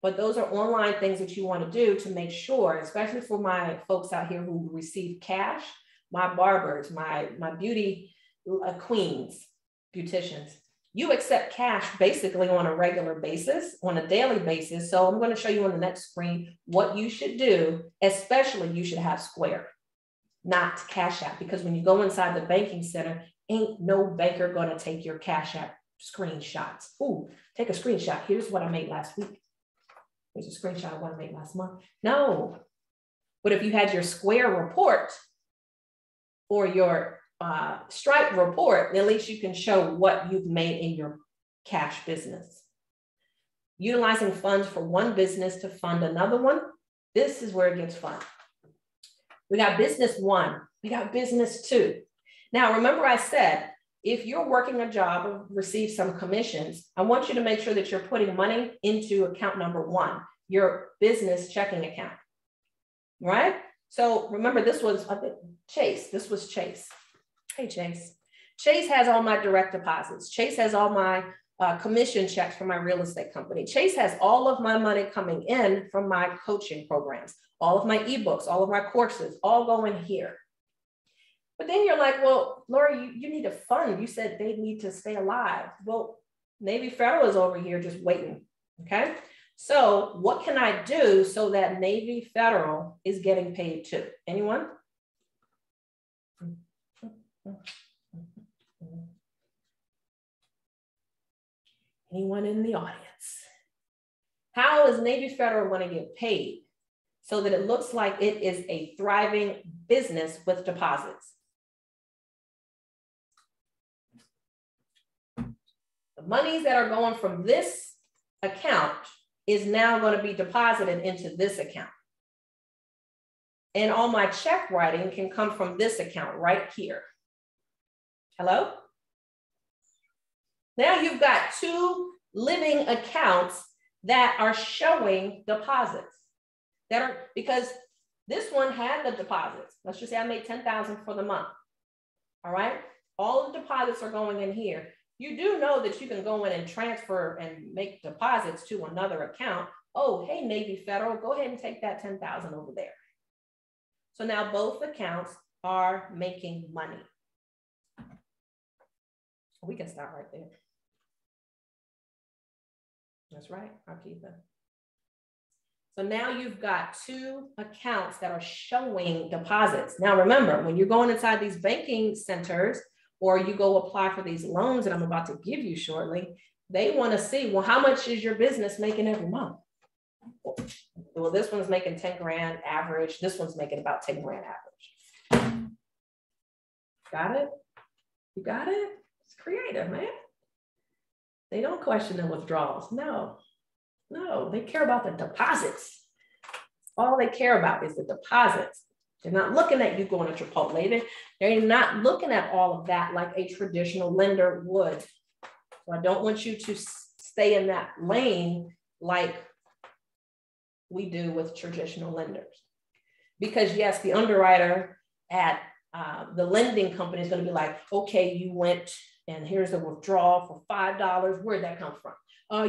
But those are online things that you want to do to make sure, especially for my folks out here who receive cash, my barbers, my beauty queens, beauticians. You accept cash basically on a regular basis, on a daily basis. So I'm going to show you on the next screen what you should do, especially you should have Square, not Cash App, because when you go inside the banking center, ain't no banker going to take your Cash App screenshots. Ooh, take a screenshot. Here's what I made last week. Here's a screenshot of what I made last month. No. But if you had your Square report or your Stripe report, at least you can show what you've made in your cash business. Utilizing funds for one business to fund another one. This is where it gets fun. We got business one, we got business two. Now, remember I said, if you're working a job or receive some commissions, I want you to make sure that you're putting money into account number one, your business checking account, right? So remember, this was Chase. This was Chase. Hey, Chase. Chase has all my direct deposits. Chase has all my commission checks for my real estate company. Chase has all of my money coming in from my coaching programs, all of my ebooks, all of my courses, all going here. But then you're like, well, Lorie, you need a fund. You said they need to stay alive. Well, Navy Federal is over here just waiting, okay? So what can I do so that Navy Federal is getting paid too? Anyone? Anyone in the audience? How is Navy Federal going to get paid so that it looks like it is a thriving business with deposits? The monies that are going from this account is now going to be deposited into this account. And all my check writing can come from this account right here. Hello? Now you've got two living accounts that are showing deposits that are, because this one had the deposits. Let's just say I made 10,000 for the month. All right. All the deposits are going in here. You do know that you can go in and transfer and make deposits to another account. Oh, hey, Navy Federal, go ahead and take that 10,000 over there. So now both accounts are making money. We can start right there. That's right, Arkiva. So now you've got two accounts that are showing deposits. Now remember, when you're going inside these banking centers or you go apply for these loans that I'm about to give you shortly, they want to see, well, how much is your business making every month? Well, this one's making 10 grand average. This one's making about 10 grand average. Got it? You got it? It's creative, man. They don't question the withdrawals. No, they care about the deposits. All they care about is the deposits. They're not looking at you going to Chipotle. They're not looking at all of that like a traditional lender would. So I don't want you to stay in that lane like we do with traditional lenders. Because yes, the underwriter at the lending company is going to be like, okay, you went and here's a withdrawal for $5. Where'd that come from?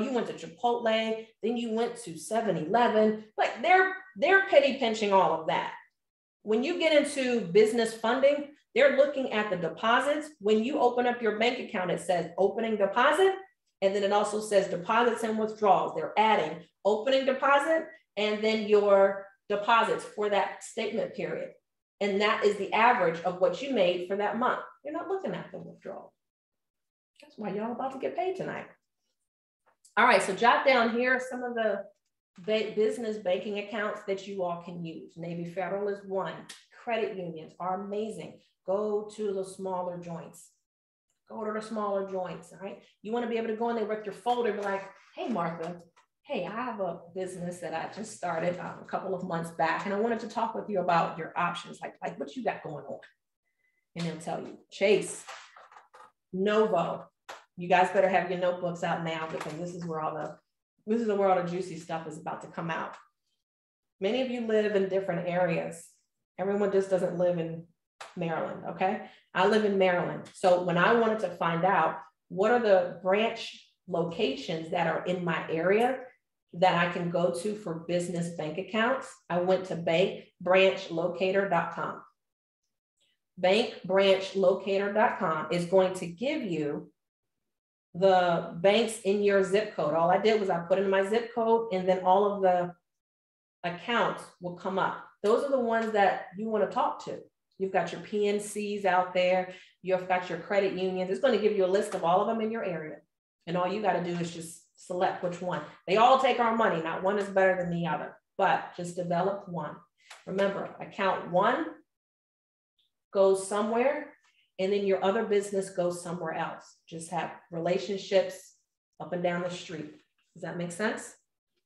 You went to Chipotle, then you went to 7-Eleven. Like they're penny pinching all of that. When you get into business funding, they're looking at the deposits. When you open up your bank account, it says opening deposit, and then it also says deposits and withdrawals. They're adding opening deposit and then your deposits for that statement period. And that is the average of what you made for that month. You're not looking at the withdrawal. That's why y'all about to get paid tonight. All right, so jot down here some of the business banking accounts that you all can use. Navy Federal is one. Credit unions are amazing. Go to the smaller joints. Go to the smaller joints, all right? You want to be able to go in there with your folder and be like, hey, Martha, hey, I have a business that I just started a couple of months back, and I wanted to talk with you about your options, like what you got going on. And they'll tell you, Chase, Novo, you guys better have your notebooks out now because this is where all the juicy stuff is about to come out. Many of you live in different areas. Everyone just doesn't live in Maryland, okay? I live in Maryland. So when I wanted to find out what are the branch locations that are in my area that I can go to for business bank accounts, I went to bankbranchlocator.com. Bankbranchlocator.com is going to give you the banks in your zip code. All I did was I put in my zip code, and then all of the accounts will come up. Those are the ones that you want to talk to. You've got your PNCs out there. You've got your credit unions. It's going to give you a list of all of them in your area. And all you got to do is just select which one. They all take our money. Not one is better than the other, but just develop one. Remember, account one goes somewhere, and then your other business goes somewhere else. Just have relationships up and down the street. Does that make sense?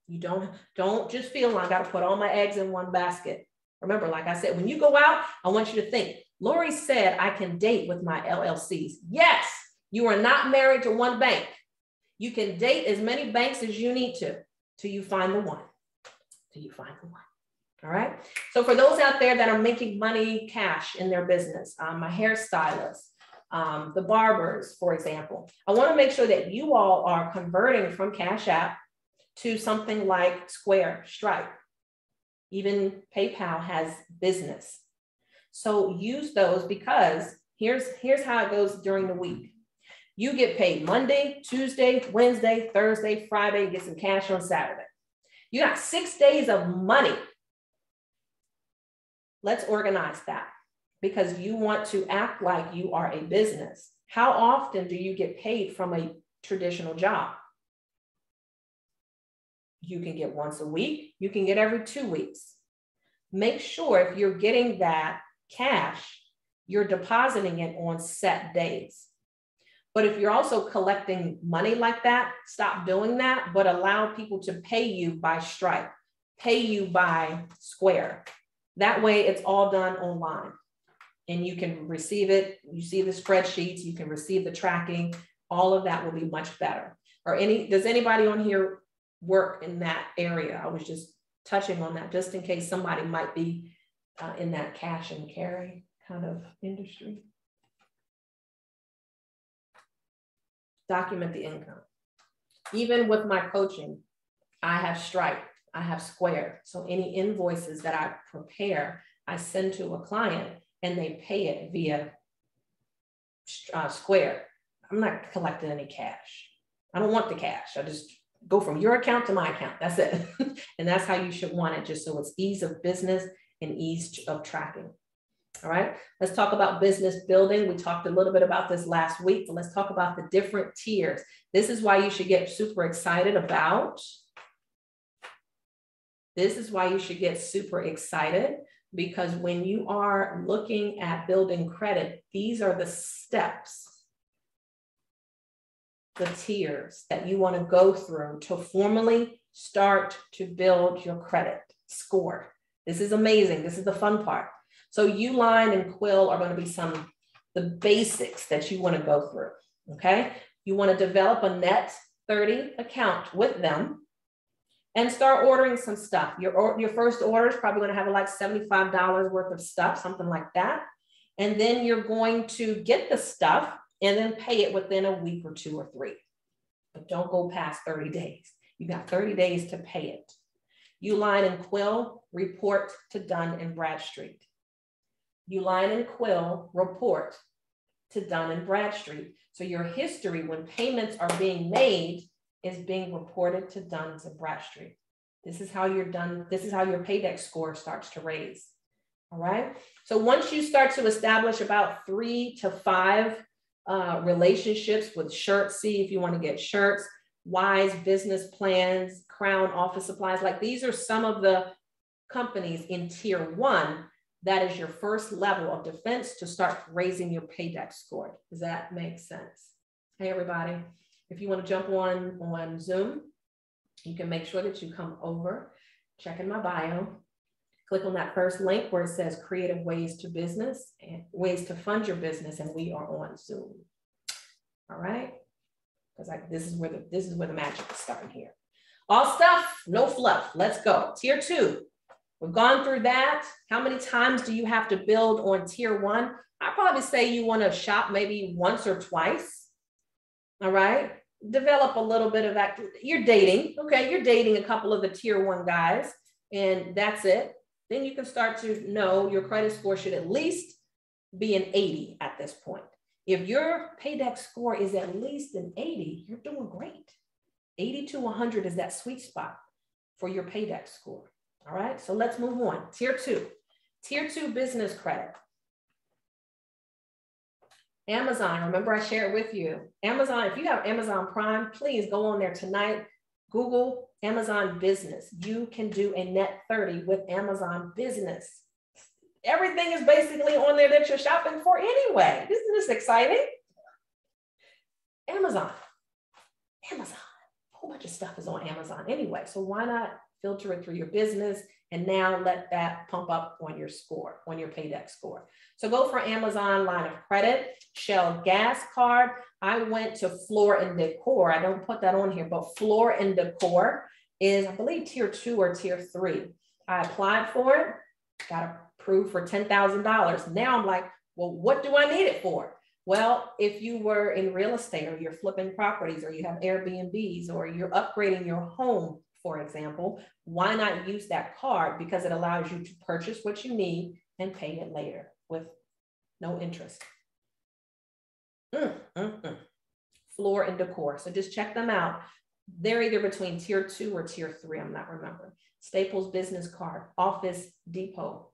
You don't just feel like I got to put all my eggs in one basket. Remember, like I said, when you go out, I want you to think, Lorie said I can date with my LLCs. Yes, you are not married to one bank. You can date as many banks as you need to till you find the one. Till you find the one. All right. So for those out there that are making money cash in their business, my hairstylists, the barbers, for example, I want to make sure that you all are converting from Cash App to something like Square, Stripe. Even PayPal has business. So use those, because here's how it goes during the week. You get paid Monday, Tuesday, Wednesday, Thursday, Friday, get some cash on Saturday. You got 6 days of money. Let's organize that, because you want to act like you are a business. How often do you get paid from a traditional job? You can get once a week. You can get every 2 weeks. Make sure if you're getting that cash, you're depositing it on set days. But if you're also collecting money like that, stop doing that, but allow people to pay you by Stripe, pay you by Square. That way it's all done online, and you can receive it. You see the spreadsheets, you can receive the tracking. All of that will be much better. Does anybody on here work in that area? I was just touching on that just in case somebody might be in that cash and carry kind of industry. Document the income. Even with my coaching, I have Stripe, I have Square. So any invoices that I prepare, I send to a client and they pay it via Square. I'm not collecting any cash. I don't want the cash. I just go from your account to my account. That's it. And that's how you should want it, just so it's ease of business and ease of tracking. All right, let's talk about business building. We talked a little bit about this last week, but let's talk about the different tiers. This is why you should get super excited about. This is why you should get super excited, because when you are looking at building credit, these are the steps, the tiers that you want to go through to formally start to build your credit score. This is amazing. This is the fun part. So Uline and Quill are going to be the basics that you want to go through, okay? You want to develop a net 30 account with them and start ordering some stuff. Your first order is probably going to have like $75 worth of stuff, something like that. And then you're going to get the stuff and then pay it within a week or 2 or 3. But don't go past 30 days. You got 30 days to pay it. Uline and Quill report to Dun and Bradstreet. Uline and Quill report to Dun and Bradstreet. So your history when payments are being made is being reported to Dun and Bradstreet. This is how you're done. This is how your paydex score starts to raise. All right. So once you start to establish about 3 to 5 relationships with Shirts, see if you want to get Shirts, Wise Business Plans, Crown Office Supplies, like these are some of the companies in tier 1. That is your first level of defense to start raising your paydex score. Does that make sense? Hey, everybody. If you want to jump on Zoom, you can make sure that you come over, check in my bio, click on that first link where it says Creative Ways to Business and Ways to Fund Your Business, and we are on Zoom. All right? Because this is where the magic is starting here. All stuff, no fluff. Let's go. Tier 2. We've gone through that. How many times do you have to build on tier 1? I'd probably say you want to shop maybe once or twice. All right. Develop a little bit of that. You're dating. Okay. You're dating a couple of the tier 1 guys, and that's it. Then you can start to know your credit score should at least be an 80 at this point. If your paydex score is at least an 80, you're doing great. 80 to 100 is that sweet spot for your paydex score. All right, so let's move on. Tier 2. Tier 2 business credit. Amazon, remember I shared with you. Amazon, if you have Amazon Prime, please go on there tonight. Google Amazon Business. You can do a net 30 with Amazon Business. Everything is basically on there that you're shopping for anyway. Isn't this exciting? Amazon. A whole bunch of stuff is on Amazon anyway. So why not filter it through your business and now let that pump up on your score, on your paydex score. So go for Amazon line of credit, Shell gas card. I went to Floor and Decor. I don't put that on here, but Floor and Decor is, I believe, tier 2 or tier 3. I applied for it, got approved for $10,000. Now I'm like, well, what do I need it for? Well, if you were in real estate or you're flipping properties or you have Airbnbs or you're upgrading your home, for example, why not use that card? Because it allows you to purchase what you need and pay it later with no interest. Floor and Decor. So just check them out. They're either between tier 2 or tier 3. I'm not remembering. Staples business card, Office Depot.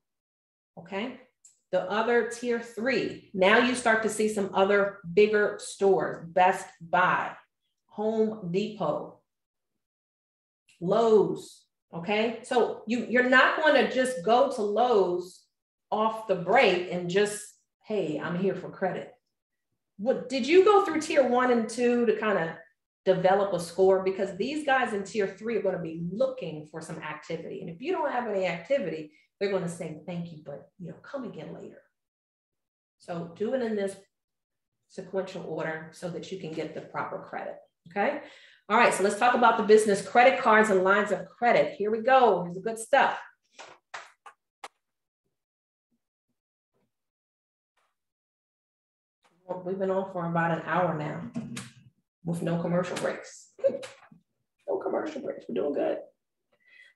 Okay. The other tier 3. Now you start to see some other bigger stores. Best Buy, Home Depot, Lowe's. Okay. So you're not going to just go to Lowe's off the break and just, hey, I'm here for credit. What did you go through tier 1 and 2 to kind of develop a score? Because these guys in tier 3 are going to be looking for some activity. And if you don't have any activity, they're going to say, thank you, but come again later. So do it in this sequential order so that you can get the proper credit. Okay. All right. So let's talk about the business credit cards and lines of credit. Here we go. Here's the good stuff. We've been on for about an hour now with no commercial breaks. No commercial breaks. We're doing good.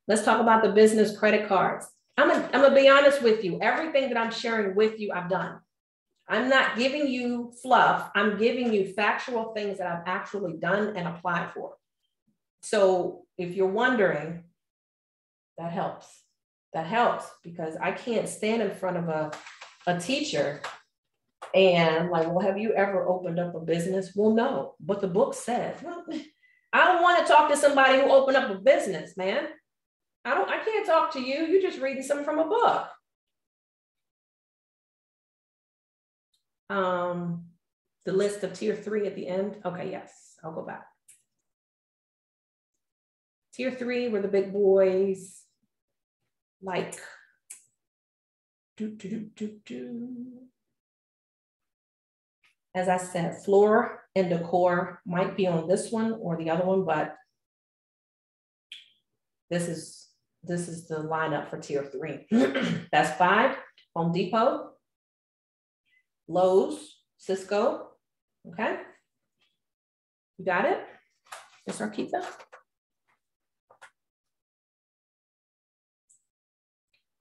Let's talk about the business credit cards. I'm gonna be honest with you. Everything that I'm sharing with you, I've done. I'm not giving you fluff. I'm giving you factual things that I've actually done and applied for. So if you're wondering, that helps. That helps because I can't stand in front of a teacher and like, well, have you ever opened up a business? Well, no, but the book says, well, I don't want to talk to somebody who opened up a business, man. I can't talk to you. You're just reading something from a book. The list of tier 3 at the end. Okay, yes, I'll go back. Tier 3 were the big boys, like as I said, Floor and Decor might be on this one or the other one, but this is the lineup for tier 3. Best Buy, Home Depot, Lowe's, Cisco. Okay, you got it? Ms. Arquita?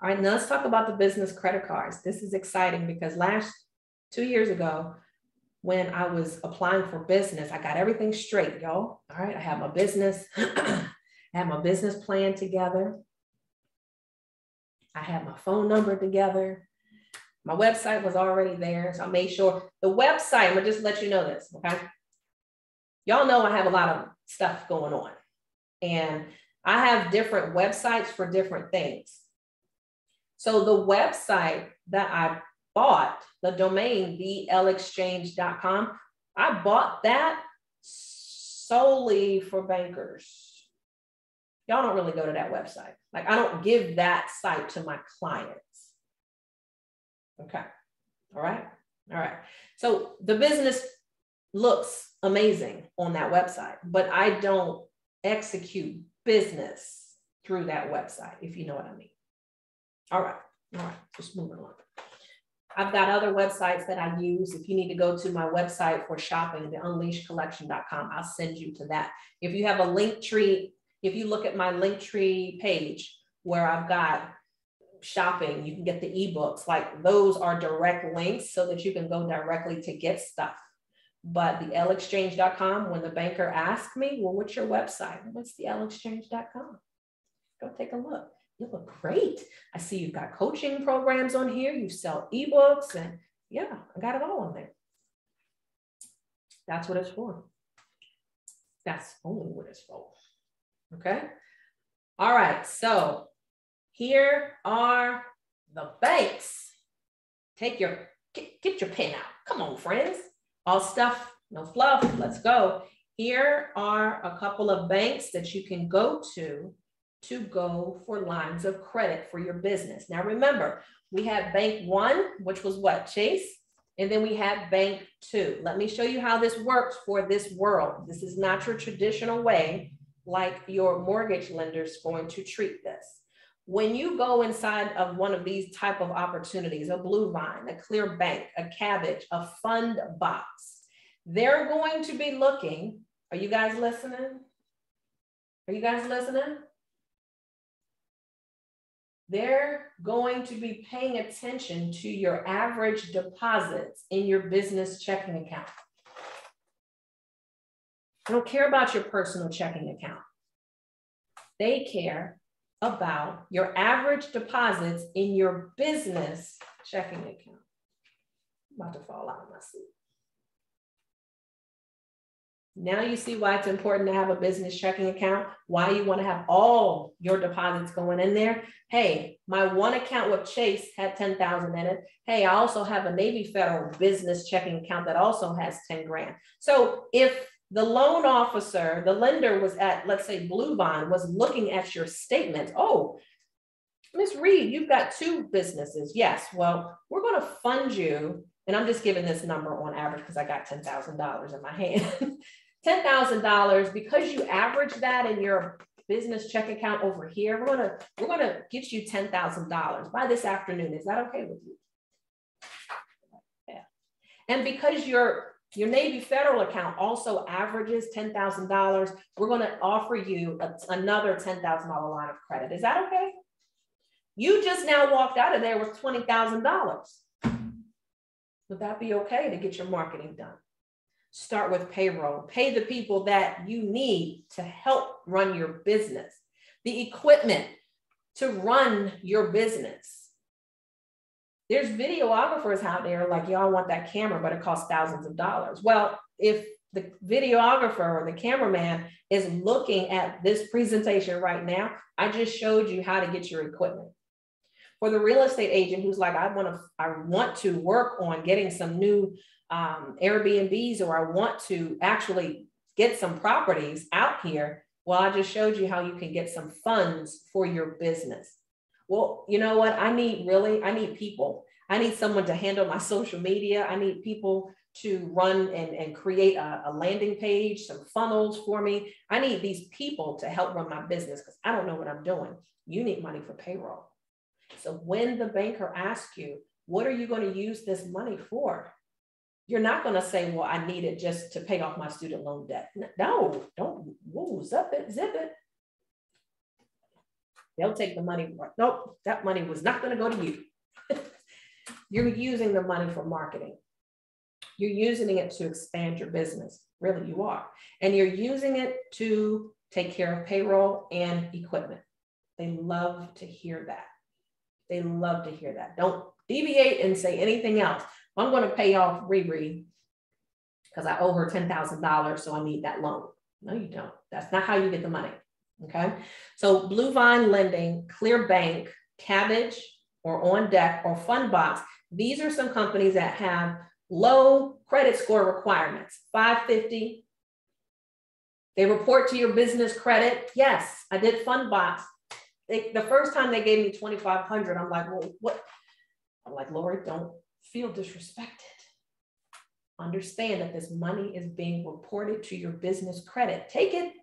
All right, now let's talk about the business credit cards. This is exciting because 2 years ago, when I was applying for business, I got everything straight, y'all. All right, I have my business. I had my business plan together. I had my phone number together. My website was already there. So I made sure the website, I'm gonna just let you know this, okay? Y'all know I have a lot of stuff going on. And I have different websites for different things. So the website that I bought, the domain, blexchange.com, I bought that solely for bankers. Y'all don't really go to that website. Like I don't give that site to my clients. Okay, all right. So the business looks amazing on that website, but I don't execute business through that website, if you know what I mean. All right, just moving on. I've got other websites that I use. If you need to go to my website for shopping, the unleashedcollection.com, I'll send you to that. If you have a link tree, if you look at my link tree page where I've got shopping, you can get the ebooks, like those are direct links so that you can go directly to get stuff. But the lexchange.com, when the banker asked me, well, what's your website? What's the lexchange.com? Go take a look. You look great. I see you've got coaching programs on here. You sell ebooks, and yeah, I got it all on there. That's what it's for. That's only what it's for. Okay. All right. So here are the banks. Get your pen out. Come on, friends. All stuff, no fluff. Let's go. Here are a couple of banks that you can go to go for lines of credit for your business. Now, remember, we had bank one, which was what? Chase. And then we had bank two. Let me show you how this works for this world. This is not your traditional way like your mortgage lender is going to treat this. When you go inside of one of these type of opportunities, a Blue Vine, a Clear Bank, a Cabbage, a Fund Box, they're going to be looking. Are you guys listening? Are you guys listening? They're going to be paying attention to your average deposits in your business checking account. I don't care about your personal checking account. They care about your average deposits in your business checking account. I'm about to fall out of my seat. Now you see why it's important to have a business checking account, why you want to have all your deposits going in there. Hey, my one account with Chase had 10,000 in it. Hey, I also have a Navy Federal business checking account that also has 10 grand. So if the loan officer, the lender was at, let's say Blue Vine, was looking at your statement. Oh, Ms. Reed, you've got two businesses. Yes, well, we're going to fund you. And I'm just giving this number on average because I got $10,000 in my hand. $10,000, because you average that in your business check account over here, we're gonna get you $10,000 by this afternoon. Is that okay with you? Yeah. And because your Navy Federal account also averages $10,000, we're going to offer you another $10,000 line of credit. Is that okay? You just now walked out of there with $20,000. Would that be okay to get your marketing done? Start with payroll. Pay the people that you need to help run your business. The equipment to run your business. There's videographers out there like, y'all want that camera, but it costs thousands of dollars. Well, if the videographer or the cameraman is looking at this presentation right now, I just showed you how to get your equipment. For the real estate agent who's like, I want to work on getting some new Airbnbs, or I want to actually get some properties out here. Well, I just showed you how you can get some funds for your business. Well, you know what? I need people. I need someone to handle my social media. I need people to run and create a landing page, some funnels for me. I need these people to help run my business because I don't know what I'm doing. You need money for payroll. So when the banker asks you, what are you going to use this money for? You're not going to say, well, I need it just to pay off my student loan debt. No, don't. Whoa, zip it. They'll take the money. Nope, that money was not going to go to you. You're using the money for marketing. You're using it to expand your business. Really, you are. And you're using it to take care of payroll and equipment. They love to hear that. They love to hear that. Don't deviate and say anything else. I'm going to pay off Riri because I owe her $10,000, so I need that loan. No, you don't. That's not how you get the money. Okay. So Blue Vine Lending, Clear Bank, Cabbage, or On Deck, or Fund Box. These are some companies that have low credit score requirements, 550. They report to your business credit. Yes, I did Fund Box. The first time they gave me $2,500, I'm like, well, what? I'm like, Lorie, don't feel disrespected. Understand that this money is being reported to your business credit. Take it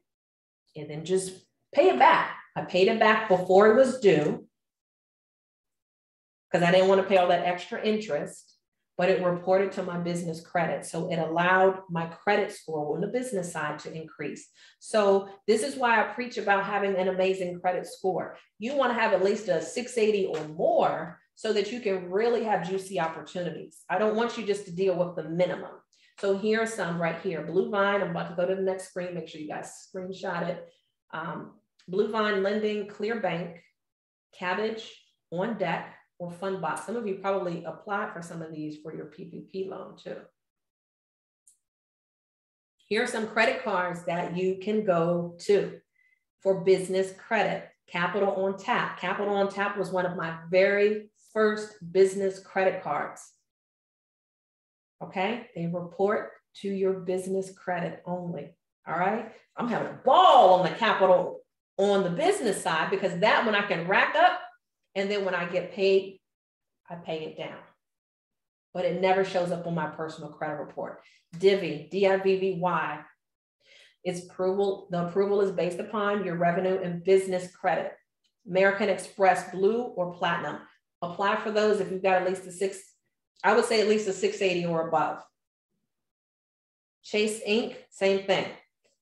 and then just pay it back. I paid it back before it was due because I didn't want to pay all that extra interest. but it reported to my business credit. So it allowed my credit score on the business side to increase. So this is why I preach about having an amazing credit score. You want to have at least a 680 or more so that you can really have juicy opportunities. I don't want you just to deal with the minimum. So here are some right here. Blue Vine, I'm about to go to the next screen. Make sure you guys screenshot it. Blue Vine Lending, Clear Bank, Cabbage, On Deck, or Fundbox. Some of you probably applied for some of these for your PPP loan too. Here are some credit cards that you can go to for business credit. Capital on Tap. Capital on Tap was one of my very first business credit cards. Okay, they report to your business credit only. All right, I'm having a ball on the capital on the business side because that one I can rack up, and then when I get paid, I pay it down. But it never shows up on my personal credit report. Divvy, D-I-V-V-Y, its approval, the approval is based upon your revenue and business credit. American Express Blue or Platinum. Apply for those if you've got at least I would say at least a 680 or above. Chase Inc., same thing.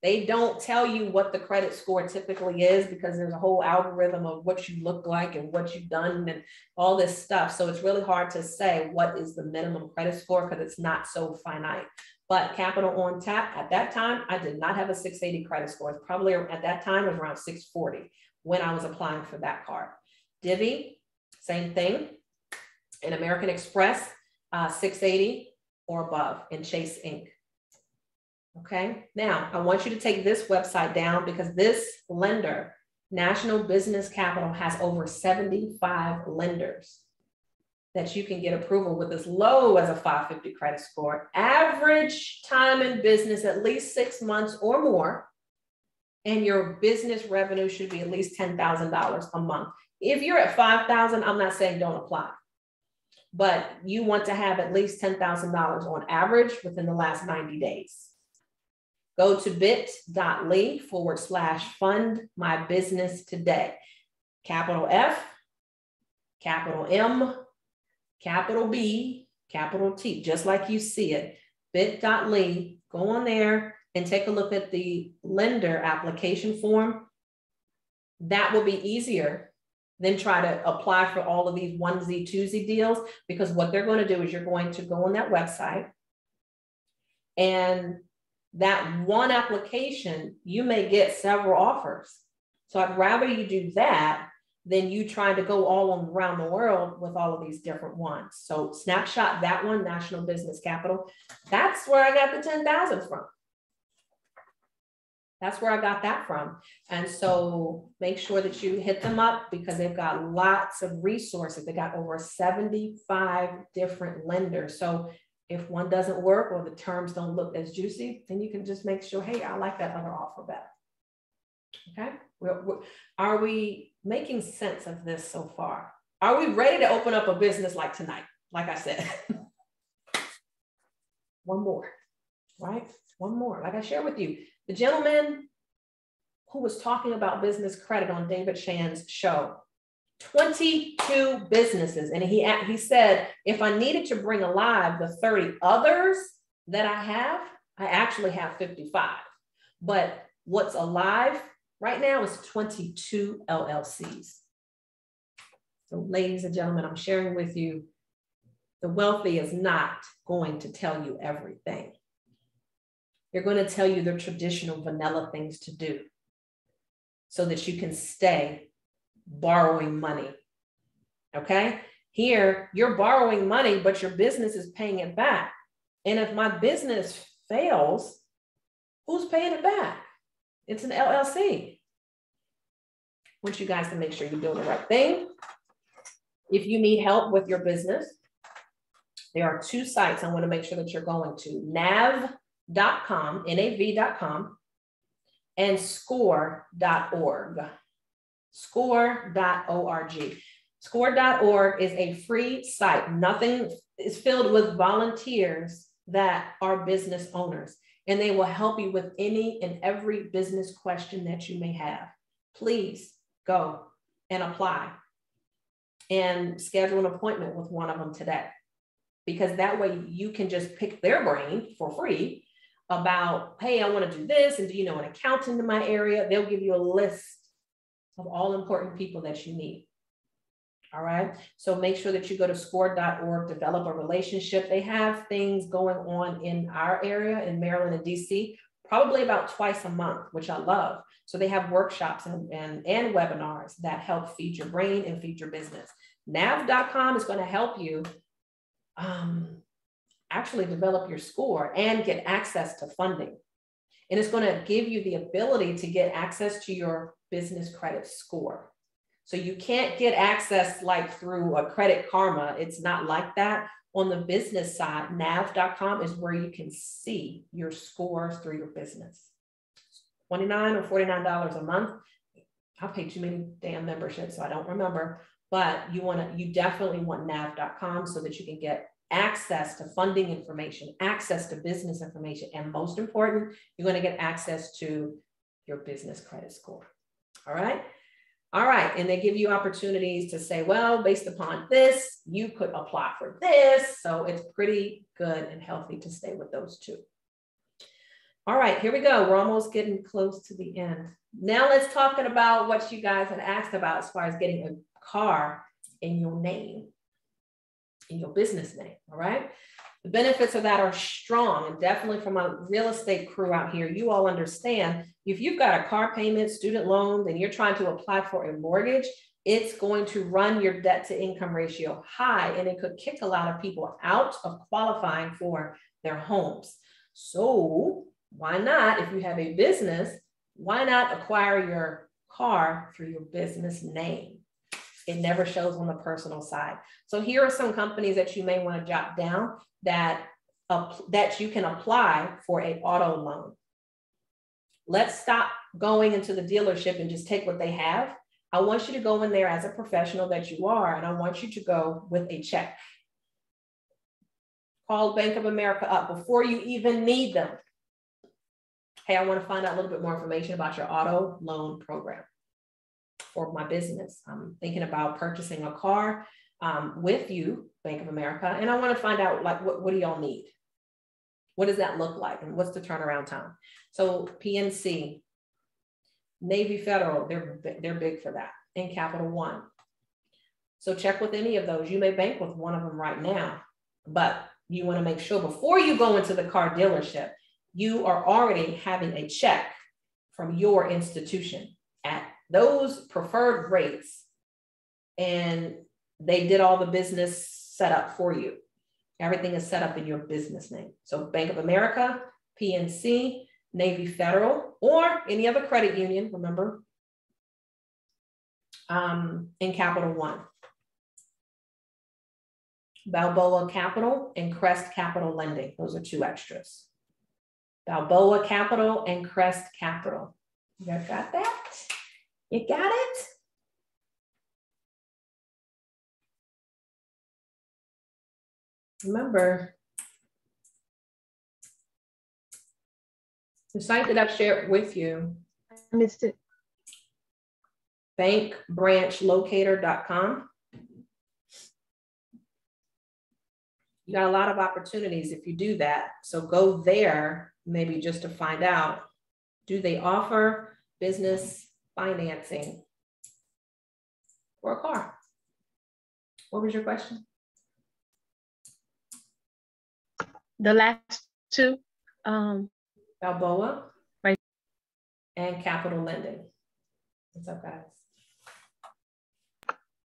They don't tell you what the credit score typically is because there's a whole algorithm of what you look like and what you've done and all this stuff. So it's really hard to say what is the minimum credit score because it's not so finite. But Capital on Tap, at that time, I did not have a 680 credit score. It's probably at that time it was around 640 when I was applying for that card. Divvy, same thing. And American Express, 680 or above, and Chase Inc. Okay, now I want you to take this website down because this lender, National Business Capital, has over 75 lenders that you can get approval with as low as a 550 credit score. Average time in business, at least 6 months or more, and your business revenue should be at least $10,000 a month. If you're at 5,000, I'm not saying don't apply, but you want to have at least $10,000 on average within the last 90 days. Go to bit.ly/fund my business today. Capital F, capital M, capital B, capital T, just like you see it. Bit.ly, go on there and take a look at the lender application form. That will be easier than try to apply for all of these onesie, twosie deals, because what they're going to do is you're going to go on that website, and that one application, you may get several offers. So I'd rather you do that than you trying to go all around the world with all of these different ones. So snapshot that one, National Business Capital. That's where I got the 10,000 from. That's where I got that from. And so make sure that you hit them up because they've got lots of resources. They got over 75 different lenders. So if one doesn't work or the terms don't look as juicy, then you can just make sure, hey, I like that other offer better. Okay, are we making sense of this so far? Are we ready to open up a business like tonight? Like I said, one more, right? One more, like I shared with you. The gentleman who was talking about business credit on David Shan's show, 22 businesses. And he said, if I needed to bring alive the 30 others that I actually have 55. But what's alive right now is 22 LLCs. So ladies and gentlemen, I'm sharing with you, the wealthy is not going to tell you everything. They're going to tell you the traditional vanilla things to do so that you can stay borrowing money. Okay, here you're borrowing money, but your business is paying it back. And if my business fails, who's paying it back? It's an LLC. I want you guys to make sure you're doing the right thing. If you need help with your business, there are two sites I want to make sure that you're going to: nav.com, nav.com, and score.org. Score.org. Score.org is a free site. Nothing is filled with volunteers that are business owners, and they will help you with any and every business question that you may have. Please go and apply and schedule an appointment with one of them today. because that way you can just pick their brain for free about, hey, I want to do this. And do you know an accountant in my area? They'll give you a list of all important people that you need. All right. So make sure that you go to score.org, develop a relationship. They have things going on in our area in Maryland and DC, probably about twice a month, which I love. So they have workshops and webinars that help feed your brain and feed your business. Nav.com is going to help you actually develop your score and get access to funding. And it's going to give you the ability to get access to your business credit score. So you can't get access like through a Credit Karma. It's not like that. On the business side, nav.com is where you can see your scores through your business. $29 or $49 a month. I pay too many damn memberships, so I don't remember. But you definitely want nav.com so that you can get access to funding information, access to business information, and most important, you're going to get access to your business credit score. All right. All right. And they give you opportunities to say, well, based upon this, you could apply for this. So it's pretty good and healthy to stay with those two. All right, here we go. We're almost getting close to the end. Now let's talk about what you guys had asked about as far as getting a car in your name, in your business name. All right. The benefits of that are strong, and definitely from my real estate crew out here, you all understand if you've got a car payment, student loans, and you're trying to apply for a mortgage, it's going to run your debt to income ratio high, and it could kick a lot of people out of qualifying for their homes. So why not, if you have a business, why not acquire your car through your business name? It never shows on the personal side. So here are some companies that you may want to jot down that you can apply for an auto loan. Let's stop going into the dealership and just take what they have. I want you to go in there as a professional that you are, and I want you to go with a check. Call Bank of America up before you even need them. Hey, I want to find out a little bit more information about your auto loan program for my business. I'm thinking about purchasing a car with you, Bank of America, and I want to find out, like, what do y'all need? What does that look like? And what's the turnaround time? So PNC, Navy Federal, they're big for that, and Capital One. So check with any of those. You may bank with one of them right now, but you want to make sure before you go into the car dealership, you are already having a check from your institution at those preferred rates, and they did all the business setup for you. Everything is set up in your business name. So Bank of America, PNC, Navy Federal, or any other credit union, remember, and Capital One. Balboa Capital and Crest Capital Lending. Those are two extras. Balboa Capital and Crest Capital. You guys got that? You got it? Remember, the site that I've shared with you, I missed it. bankbranchlocator.com. You got a lot of opportunities if you do that. So go there, maybe just to find out, do they offer business financing for a car? What was your question? The last two. Balboa, right, and Capital Lending. What's up, guys?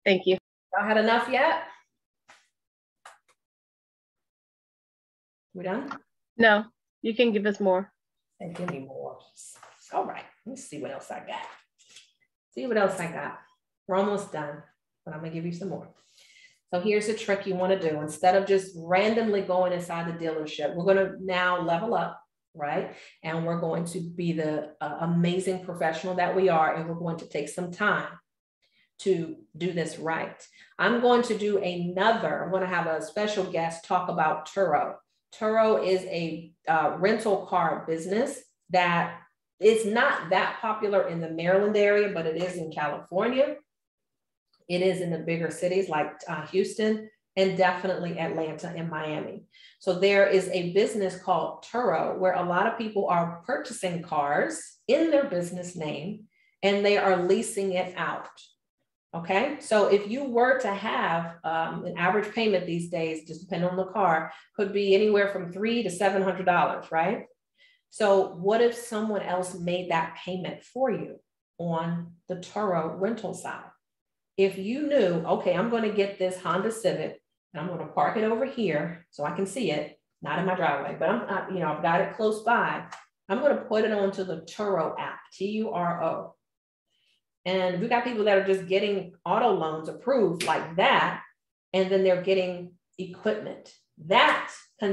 Thank you. Y'all had enough yet? We done? No, you can give us more. And give me more. All right, let's see what else I got. See what else I got. We're almost done, but I'm gonna give you some more. So here's a trick you want to do. Instead of just randomly going inside the dealership, we're going to now level up, right? And we're going to be the amazing professional that we are, and we're going to take some time to do this right. I'm going to do I'm going to have a special guest talk about Turo. Turo is a rental car business that is not that popular in the Maryland area, but it is in California. It is in the bigger cities like Houston, and definitely Atlanta and Miami. So there is a business called Turo where a lot of people are purchasing cars in their business name and they are leasing it out. Okay, so if you were to have an average payment these days, just depending on the car, could be anywhere from $300 to $700, right? So what if someone else made that payment for you on the Turo rental side? If you knew, okay, I'm going to get this Honda Civic and I'm going to park it over here so I can see it, not in my driveway, but I've got it close by. I'm going to put it onto the Turo app, Turo. And we got people that are just getting auto loans approved like that, and then they're getting equipment. That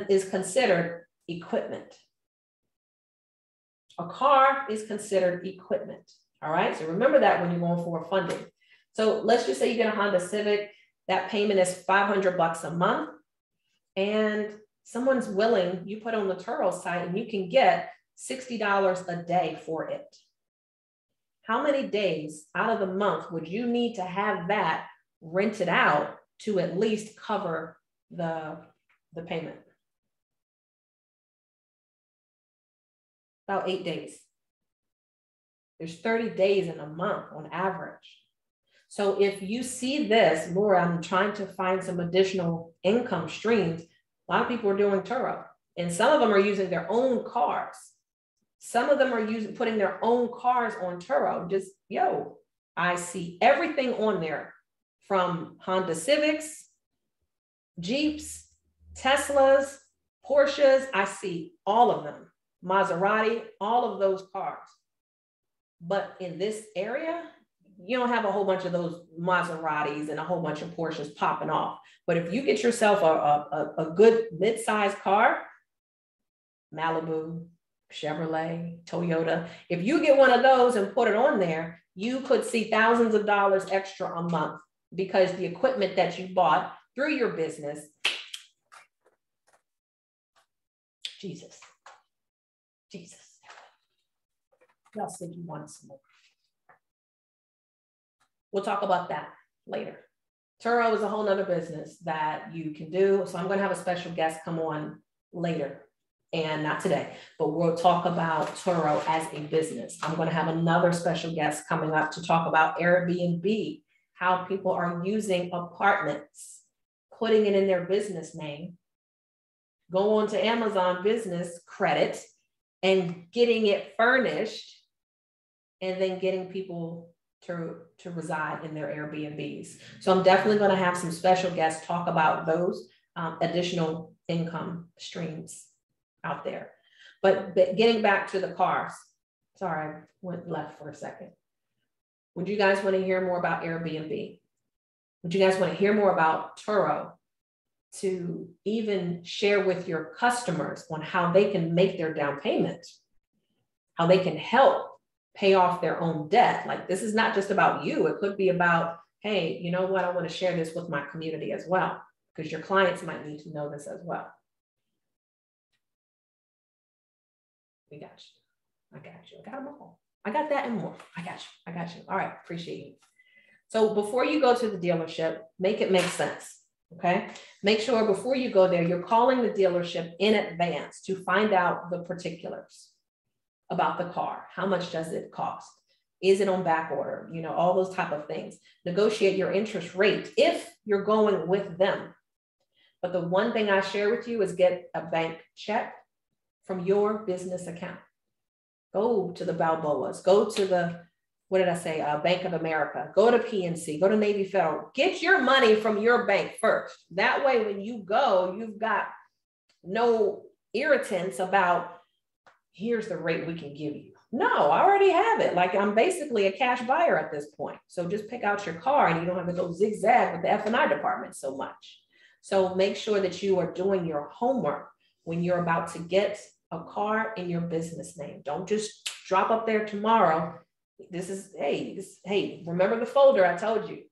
is considered equipment. A car is considered equipment. All right, so remember that when you're going for funding. So let's just say you get a Honda Civic, that payment is $500 a month, and someone's willing, you put on the Turo site and you can get $60 a day for it. How many days out of the month would you need to have that rented out to at least cover the payment? About 8 days. There's 30 days in a month on average. So if you see this, Laura, I'm trying to find some additional income streams. A lot of people are doing Turo, and some of them are using their own cars. Some of them are putting their own cars on Turo. Just, I see everything on there from Honda Civics, Jeeps, Teslas, Porsches. I see all of them. Maserati, all of those cars. But in this area, you don't have a whole bunch of those Maseratis and a whole bunch of Porsches popping off. But if you get yourself a good mid-sized car, Malibu, Chevrolet, Toyota, if you get one of those and put it on there, you could see thousands of dollars extra a month because the equipment that you bought through your business. Jesus. Y'all said you wanted some more. We'll talk about that later. Turo is a whole nother business that you can do. So I'm going to have a special guest come on later. And not today, but we'll talk about Turo as a business. I'm going to have another special guest coming up to talk about Airbnb, how people are using apartments, putting it in their business name, go on to Amazon Business Credit and getting it furnished, and then getting people to reside in their Airbnbs. So I'm definitely going to have some special guests talk about those additional income streams out there. But getting back to the cars, sorry, I went left for a second. Would you guys want to hear more about Airbnb? Would you guys want to hear more about Turo to even share with your customers on how they can make their down payment, how they can help pay off their own debt? Like, this is not just about you. It could be about, hey, you know what? I want to share this with my community as well, because your clients might need to know this as well. We got you. I got you. I got them all. I got that and more. I got you. All right. Appreciate you. So before you go to the dealership, make it make sense. Okay. Make sure before you go there, you're calling the dealership in advance to find out the particulars about the car. How much does it cost? Is it on back order? You know, all those type of things. Negotiate your interest rate if you're going with them. But the one thing I share with you is get a bank check from your business account. Go to the Balboas, go to the, Bank of America, go to PNC, go to Navy Federal. Get your money from your bank first. That way, when you go, you've got no irritants about, here's the rate we can give you. No, I already have it. Like, I'm basically a cash buyer at this point. So just pick out your car and you don't have to go zigzag with the F&I department so much. So make sure that you are doing your homework when you're about to get a car in your business name. Don't just drop up there tomorrow. Hey, remember the folder I told you.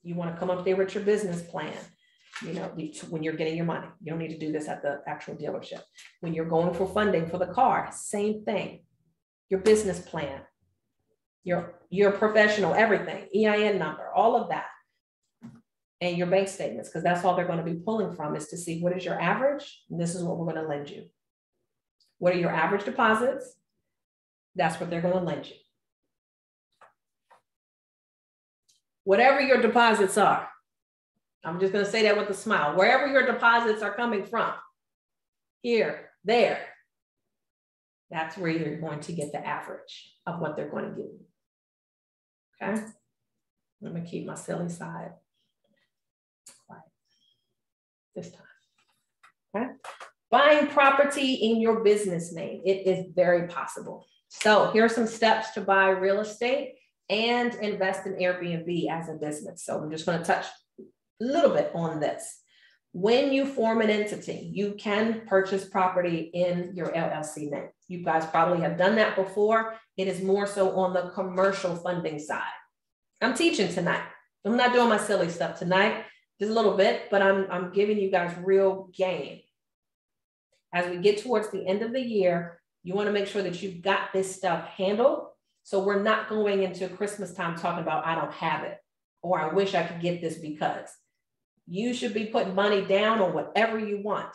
You want to come up there with your business plan. You know, when you're getting your money, you don't need to do this at the actual dealership. When you're going for funding for the car, same thing. Your business plan, your professional, everything, EIN number, all of that. and your bank statements, because that's all they're going to be pulling from, is to see what is your average, and this is what we're going to lend you. What are your average deposits? That's what they're going to lend you. Whatever your deposits are, I'm just going to say that with a smile, wherever your deposits are coming from, here, there, that's where you're going to get the average of what they're going to give you. Okay, I'm going to keep my silly side quiet this time. Okay, buying property in your business name. It is very possible. So here are some steps to buy real estate and invest in Airbnb as a business. So I'm just going to touch a little bit on this. When you form an entity, you can purchase property in your LLC name. You guys probably have done that before. It is more so on the commercial funding side. I'm teaching tonight. I'm not doing my silly stuff tonight, just a little bit, but I'm giving you guys real game. As we get towards the end of the year, you want to make sure that you've got this stuff handled. So we're not going into Christmas time talking about, I don't have it, or I wish I could get this because. You should be putting money down on whatever you want,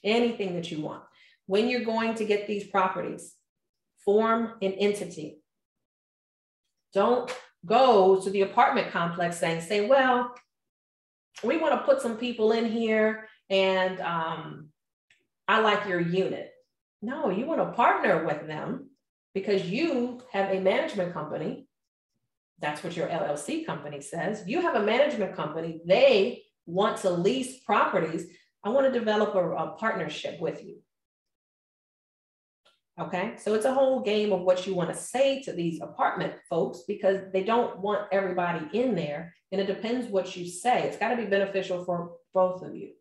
anything that you want. When you're going to get these properties, form an entity. Don't go to the apartment complex saying, well, we want to put some people in here and I like your unit. No, you want to partner with them because you have a management company. That's what your LLC company says. You have a management company. They want to lease properties. I want to develop a partnership with you. Okay, so it's a whole game of what you want to say to these apartment folks because they don't want everybody in there. And it depends what you say. It's got to be beneficial for both of you.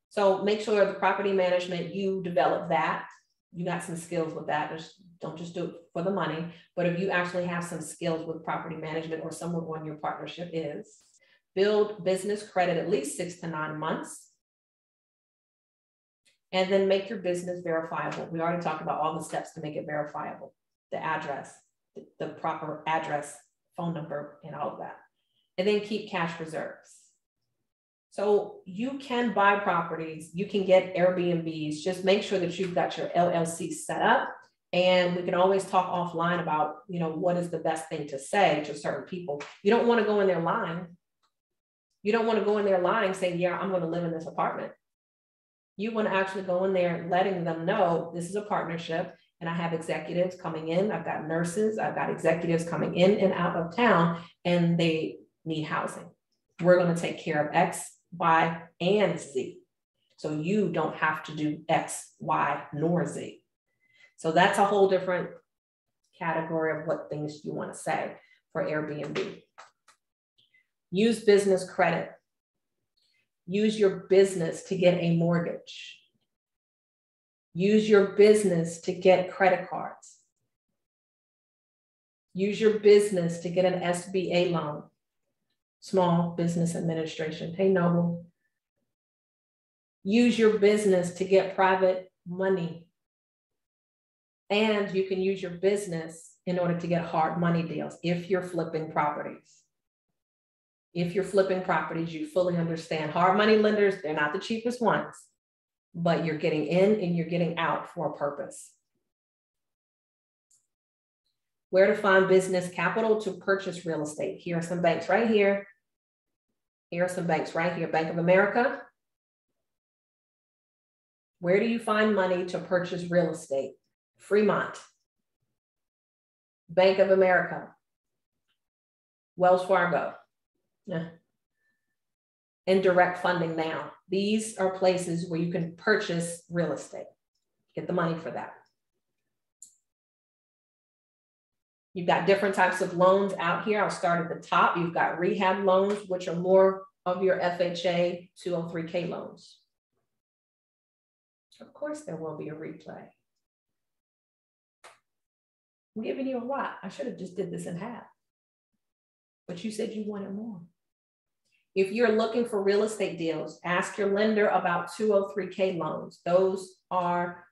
So make sure the property management, you develop that. You got some skills with that. Don't just do it for the money, but if you actually have some skills with property management or someone your partnership is, build business credit at least 6 to 9 months. And then make your business verifiable. We already talked about all the steps to make it verifiable. The address, the proper address, phone number, and all of that. And then keep cash reserves. So you can buy properties, you can get Airbnbs, just make sure that you've got your LLC set up. And we can always talk offline about, what is the best thing to say to certain people. You don't want to go in there lying. You don't want to go in there lying saying, yeah, I'm going to live in this apartment. You want to actually go in there letting them know this is a partnership and I have executives coming in. I've got nurses, I've got executives coming in and out of town and they need housing. We're going to take care of X, Y, and Z. So you don't have to do X, Y, nor Z. So that's a whole different category of what things you want to say for Airbnb. Use business credit. Use your business to get a mortgage. Use your business to get credit cards. Use your business to get an SBA loan, Small Business Administration. Hey, Noble. Use your business to get private money. And you can use your business in order to get hard money deals if you're flipping properties. If you're flipping properties, you fully understand hard money lenders, they're not the cheapest ones, but you're getting in and you're getting out for a purpose. Where to find business capital to purchase real estate. Here are some banks right here. Here are some banks right here. Bank of America. Where do you find money to purchase real estate? Fremont. Bank of America. Wells Fargo. Yeah. And direct funding now. These are places where you can purchase real estate. Get the money for that. You've got different types of loans out here. I'll start at the top. You've got rehab loans, which are more of your FHA 203K loans. Of course, there will be a replay. I'm giving you a lot. I should have just did this in half. But you said you wanted more. If you're looking for real estate deals, ask your lender about 203K loans. Those are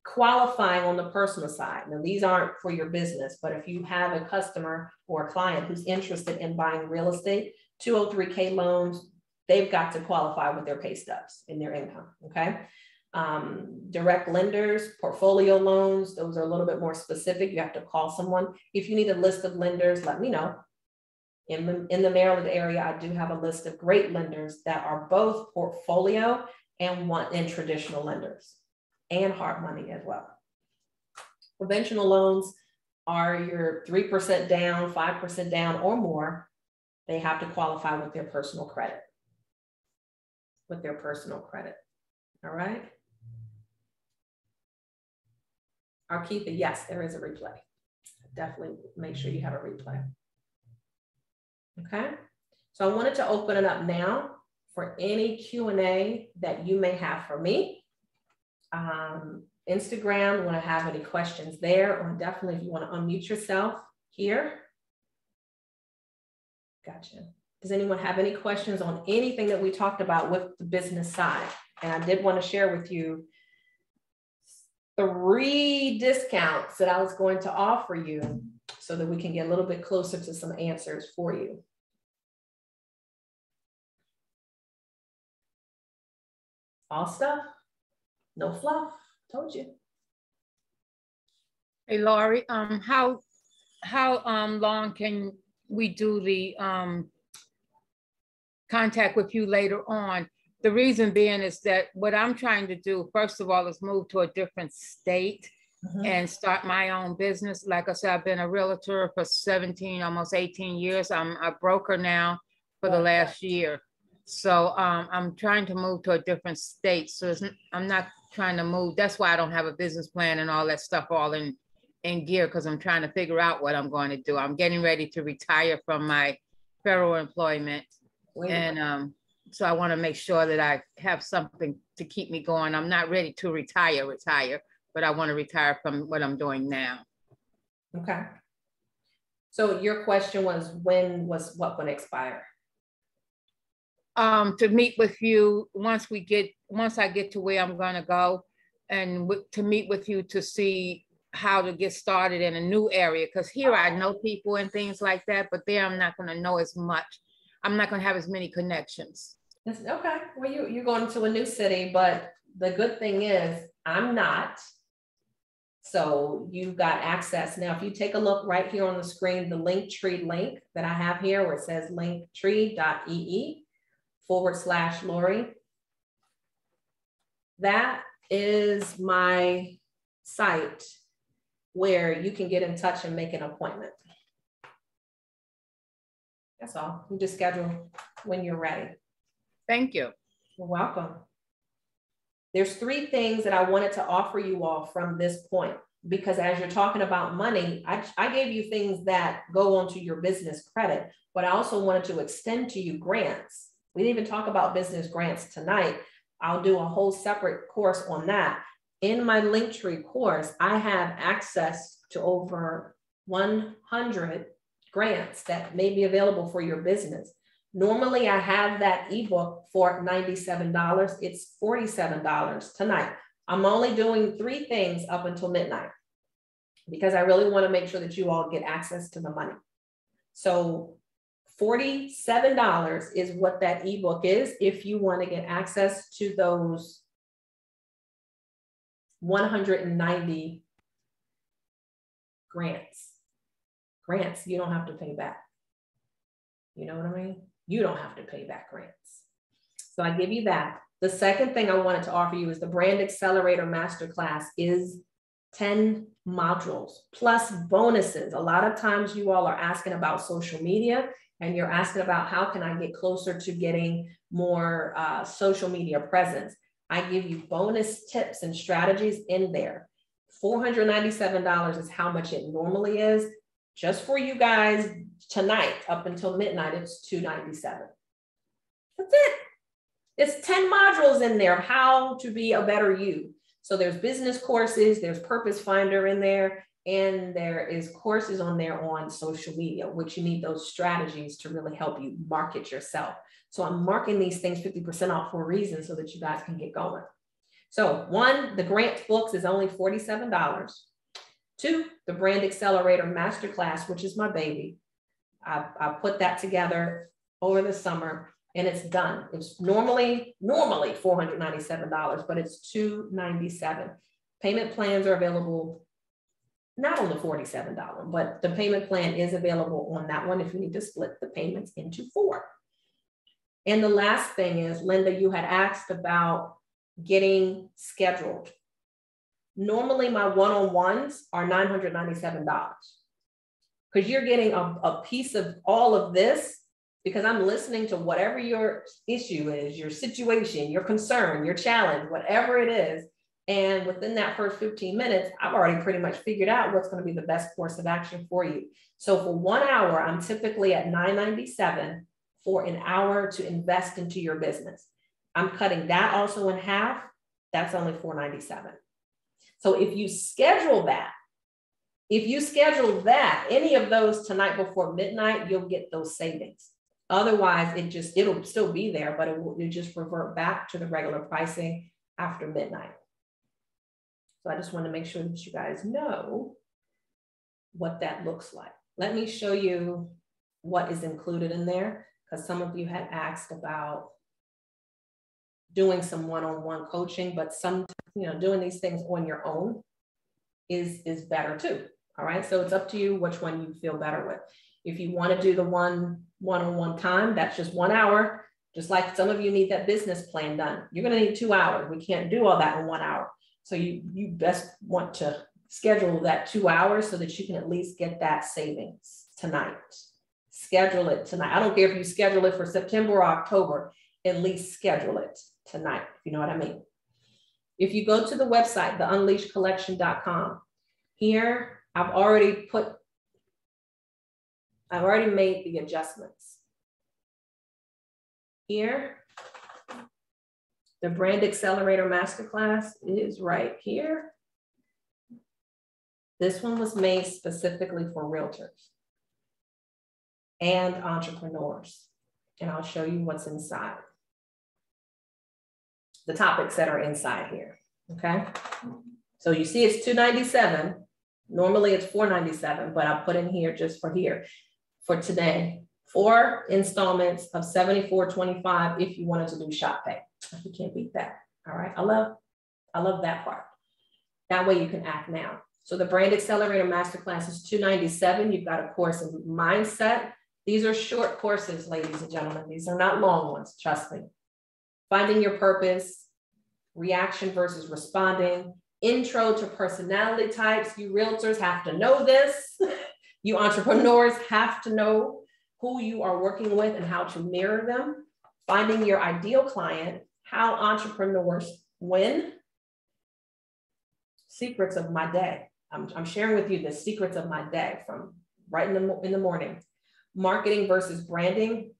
qualifying on the personal side. Now, these aren't for your business, but if you have a customer or a client who's interested in buying real estate, 203K loans, they've got to qualify with their pay stubs and their income, okay? Direct lenders, portfolio loans, those are a little bit more specific. You have to call someone. If you need a list of lenders, let me know. In the Maryland area, I do have a list of great lenders that are both portfolio and traditional lenders and hard money as well. Conventional loans are your 3% down, 5% down or more. They have to qualify with their personal credit. All right. Arkeitha, yes, there is a replay. Definitely make sure you have a replay. Okay. So I wanted to open it up now for any Q&A that you may have for me. Instagram, want to have any questions there, or definitely if you want to unmute yourself here. Gotcha. Does anyone have any questions on anything that we talked about with the business side? And I did want to share with you 3 discounts that I was going to offer you so that we can get a little bit closer to some answers for you. All stuff, no fluff, told you. Hey, Lorie, how long can we do the contact with you later on? The reason being is that what I'm trying to do, first of all, is move to a different state and start my own business. Like I said, I've been a realtor for 17, almost 18 years. I'm a broker now for the last year. So I'm trying to move to a different state. So I'm not trying to move. That's why I don't have a business plan and all that stuff all in gear, because I'm trying to figure out what I'm going to do. I'm getting ready to retire from my federal employment. And so I want to make sure that I have something to keep me going. I'm not ready to retire, but I want to retire from what I'm doing now. Okay. So your question was, what would expire? To meet with you once I get to where I'm going to go, and to meet with you to see how to get started in a new area. Because here I know people and things like that, but there I'm not going to know as much. I'm not going to have as many connections. Okay. Well, you're going to a new city, but the good thing is I'm not. So you've got access. Now, if you take a look right here on the screen, the Linktree link that I have here where it says linktree.ee/Lorie. That is my site where you can get in touch and make an appointment. That's all. You just schedule when you're ready. Thank you. You're welcome. There's 3 things that I wanted to offer you all from this point, because as you're talking about money, I gave you things that go onto your business credit, but I also wanted to extend to you grants. We didn't even talk about business grants tonight. I'll do a whole separate course on that. In my Linktree course, I have access to over 100 grants that may be available for your business. Normally, I have that ebook for $97. It's $47 tonight. I'm only doing 3 things up until midnight because I really want to make sure that you all get access to the money. So $47 is what that ebook is if you want to get access to those 190 grants. Grants you don't have to pay back. You know what I mean? You don't have to pay back grants. So I give you that. The second thing I wanted to offer you is the Brand Accelerator Masterclass is 10 modules plus bonuses. A lot of times you all are asking about social media and you're asking about how can I get closer to getting more social media presence. I give you bonus tips and strategies in there. $497 is how much it normally is. Just for you guys tonight, up until midnight, it's $297. That's it. It's 10 modules in there of how to be a better you. So there's business courses, there's Purpose Finder in there, and there is courses on there on social media, which you need those strategies to really help you market yourself. So I'm marking these things 50% off for a reason so that you guys can get going. So 1, the grant books is only $47. 2, the Brand Accelerator Masterclass, which is my baby. I put that together over the summer, and it's done. It's normally $497, but it's $297. Payment plans are available, not on the $47, but the payment plan is available on that one if you need to split the payments into 4. And the last thing is, Linda, you had asked about getting scheduled. Normally my one-on-ones are $997 because you're getting a piece of all of this, because I'm listening to whatever your issue is, your situation, your concern, your challenge, whatever it is. And within that first 15 minutes, I've already pretty much figured out what's going to be the best course of action for you. So for 1 hour, I'm typically at $997 for an hour to invest into your business. I'm cutting that also in half. That's only $497. So if you schedule that, any of those tonight before midnight, you'll get those savings. Otherwise, it'll still be there, but it'll just revert back to the regular pricing after midnight. So I just want to make sure that you guys know what that looks like. Let me show you what is included in there, because some of you had asked about doing some one-on-one coaching, but doing these things on your own is better too. All right, so it's up to you which one you feel better with. If you want to do the one-on-one time, that's just 1 hour. Just like some of you need that business plan done. You're going to need 2 hours. We can't do all that in 1 hour. So you best want to schedule that 2 hours so that you can at least get that savings tonight. Schedule it tonight. I don't care if you schedule it for September or October, at least schedule it tonight, if you know what I mean. If you go to the website, theunleashedcollection.com, here I've already made the adjustments. Here, the Brand Accelerator Masterclass is right here. This one was made specifically for realtors and entrepreneurs. And I'll show you what's inside. The topics that are inside here, okay? So you see it's $297. Normally it's $497, but I put in here just for today, 4 installments of $74.25 if you wanted to do shop pay. You can't beat that, all right? I love that part. That way you can act now. So the Brand Accelerator Masterclass is $297. You've got a course in mindset. These are short courses, ladies and gentlemen. These are not long ones, trust me. Finding your purpose, reaction versus responding, intro to personality types. You realtors have to know this. You entrepreneurs have to know who you are working with and how to mirror them. Finding your ideal client, how entrepreneurs win. Secrets of my day. I'm sharing with you the secrets of my day from right in the morning. Marketing versus branding.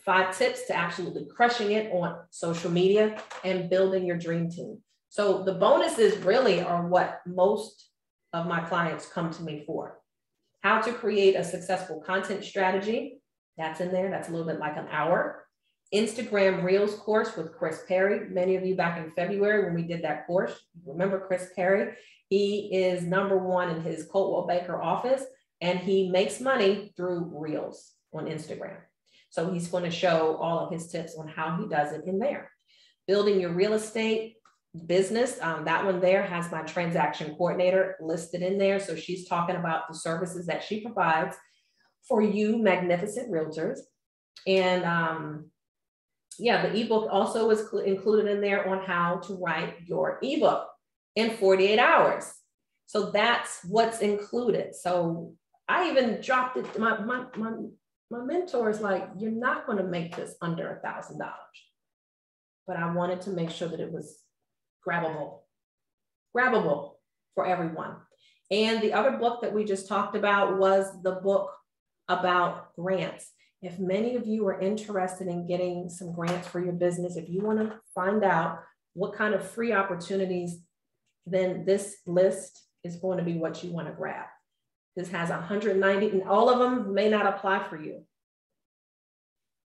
5 tips to absolutely crushing it on social media and building your dream team. So the bonuses really are what most of my clients come to me for. How to create a successful content strategy. That's in there. That's a little bit like an hour. Instagram Reels course with Chris Perry. Many of you back in February when we did that course, remember Chris Perry? He is #1 in his Coldwell Banker office, and he makes money through Reels on Instagram. So he's going to show all of his tips on how he does it in there. Building your real estate business. That one there has my transaction coordinator listed in there. So she's talking about the services that she provides for you magnificent realtors. And yeah, the ebook also is included in there on how to write your ebook in 48 hours. So that's what's included. So I even dropped it. My mentor is like, you're not going to make this under $1,000. But I wanted to make sure that it was grabbable for everyone. And the other book that we just talked about was the book about grants. If many of you are interested in getting some grants for your business, if you want to find out what kind of free opportunities, then this list is going to be what you want to grab. This has 190, and all of them may not apply for you.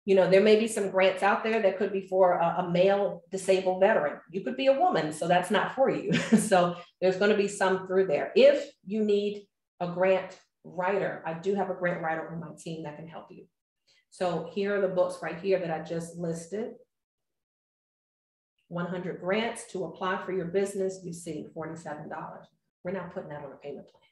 You know, there may be some grants out there that could be for a male disabled veteran. You could be a woman, so that's not for you. So there's going to be some through there. If you need a grant writer, I do have a grant writer on my team that can help you. So here are the books right here that I just listed. 100 grants to apply for your business. You see $47. We're not putting that on a payment plan.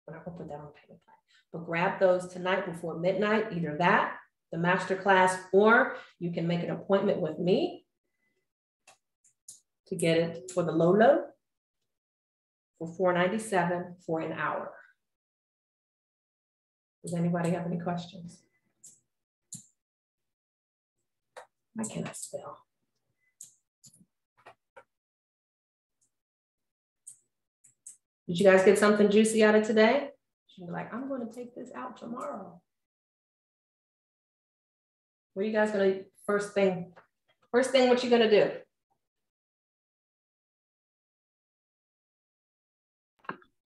We're not gonna put that on a payment plan. But grab those tonight before midnight, either that, the masterclass, or you can make an appointment with me to get it for the low for $497 for an hour. Does anybody have any questions? I cannot spell. Did you guys get something juicy out of today? You're like, I'm going to take this out tomorrow. What are you guys going to, first thing, what you going to do?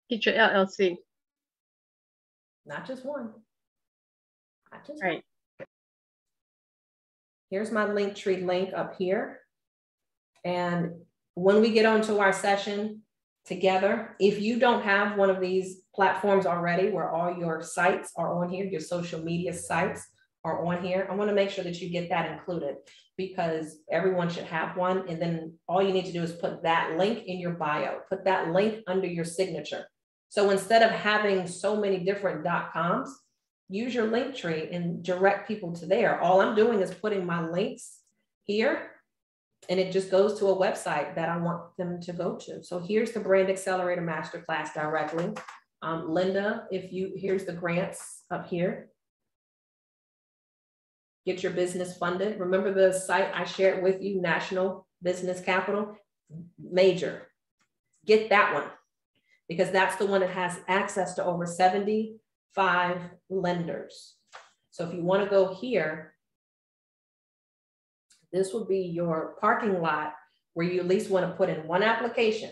Get your LLC. Not just one. Not just right. One. Here's my Linktree link up here. And when we get onto our session together, if you don't have one of these platforms already where all your sites are on here, your social media sites are on here, I want to make sure that you get that included, because everyone should have one. And then all you need to do is put that link in your bio, put that link under your signature. So instead of having so many different .coms, use your Linktree and direct people to there. All I'm doing is putting my links here, and it just goes to a website that I want them to go to. So here's the Brand Accelerator Masterclass directly. Linda, here's the grants up here. Get your business funded. Remember the site I shared with you, National Business Capital? Major. Get that one, because that's the one that has access to over 75 lenders. So if you want to go here, this will be your parking lot where you at least want to put in one application.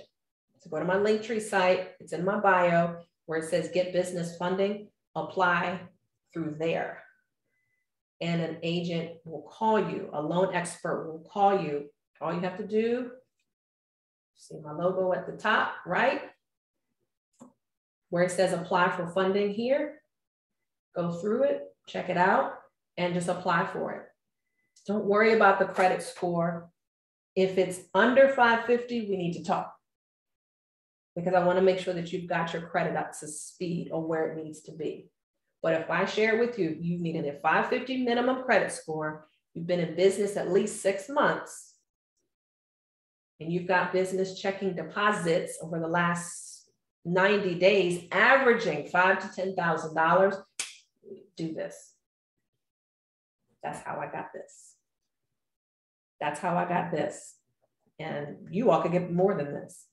So go to my Linktree site, it's in my bio, where it says get business funding, apply through there. And an agent will call you, a loan expert will call you. All you have to do, see my logo at the top, right? Where it says apply for funding here, go through it, check it out, and just apply for it. Don't worry about the credit score. If it's under 550, we need to talk, because I want to make sure that you've got your credit up to speed or where it needs to be. But if I share with you, you needed a 550 minimum credit score, you've been in business at least 6 months, and you've got business checking deposits over the last 90 days, averaging $5,000 to $10,000, do this. That's how I got this. That's how I got this. And you all could get more than this.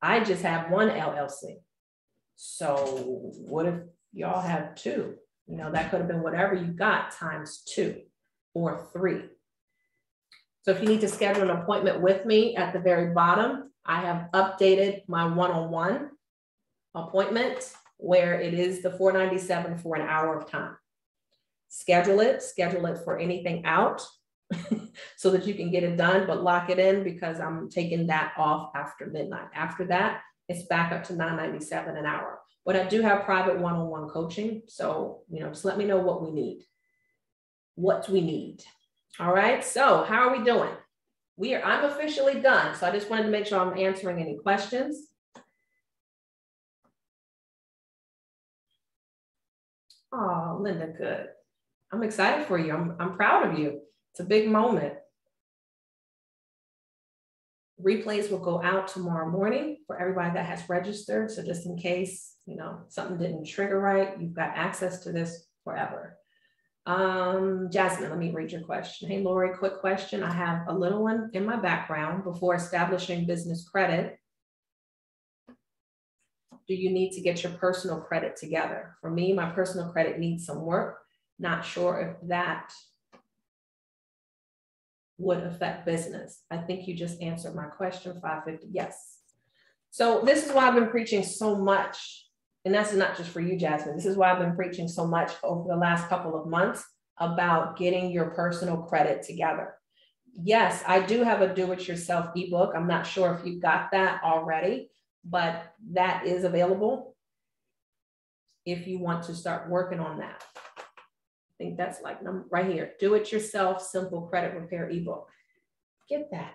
I just have one LLC. So what if y'all have two? You know, that could have been whatever you got times 2 or 3. So if you need to schedule an appointment with me, at the very bottom, I have updated my one-on-one appointment where it is the $497 for an hour of time. Schedule it for anything out so that you can get it done, but lock it in, because I'm taking that off after midnight. After that, it's back up to $997 an hour. But I do have private one-on-one coaching. So, you know, just let me know what we need. All right, so how are we doing? I'm officially done. So I just wanted to make sure I'm answering any questions. Oh, Linda, good. I'm excited for you. I'm proud of you. It's a big moment. Replays will go out tomorrow morning for everybody that has registered. So just in case, you know, something didn't trigger right, you've got access to this forever. Jasmine, let me read your question. Hey, Lorie, quick question. I have a little one in my background. Before establishing business credit, do you need to get your personal credit together? For me, my personal credit needs some work. Not sure if that would affect business. I think you just answered my question, 550, yes. So this is why I've been preaching so much, and that's not just for you, Jasmine. This is why I've been preaching so much over the last couple of months about getting your personal credit together. Yes, I do have a do-it-yourself ebook. I'm not sure if you got that already, but that is available if you want to start working on that. I think that's like right here, do it yourself, simple credit repair ebook. Get that.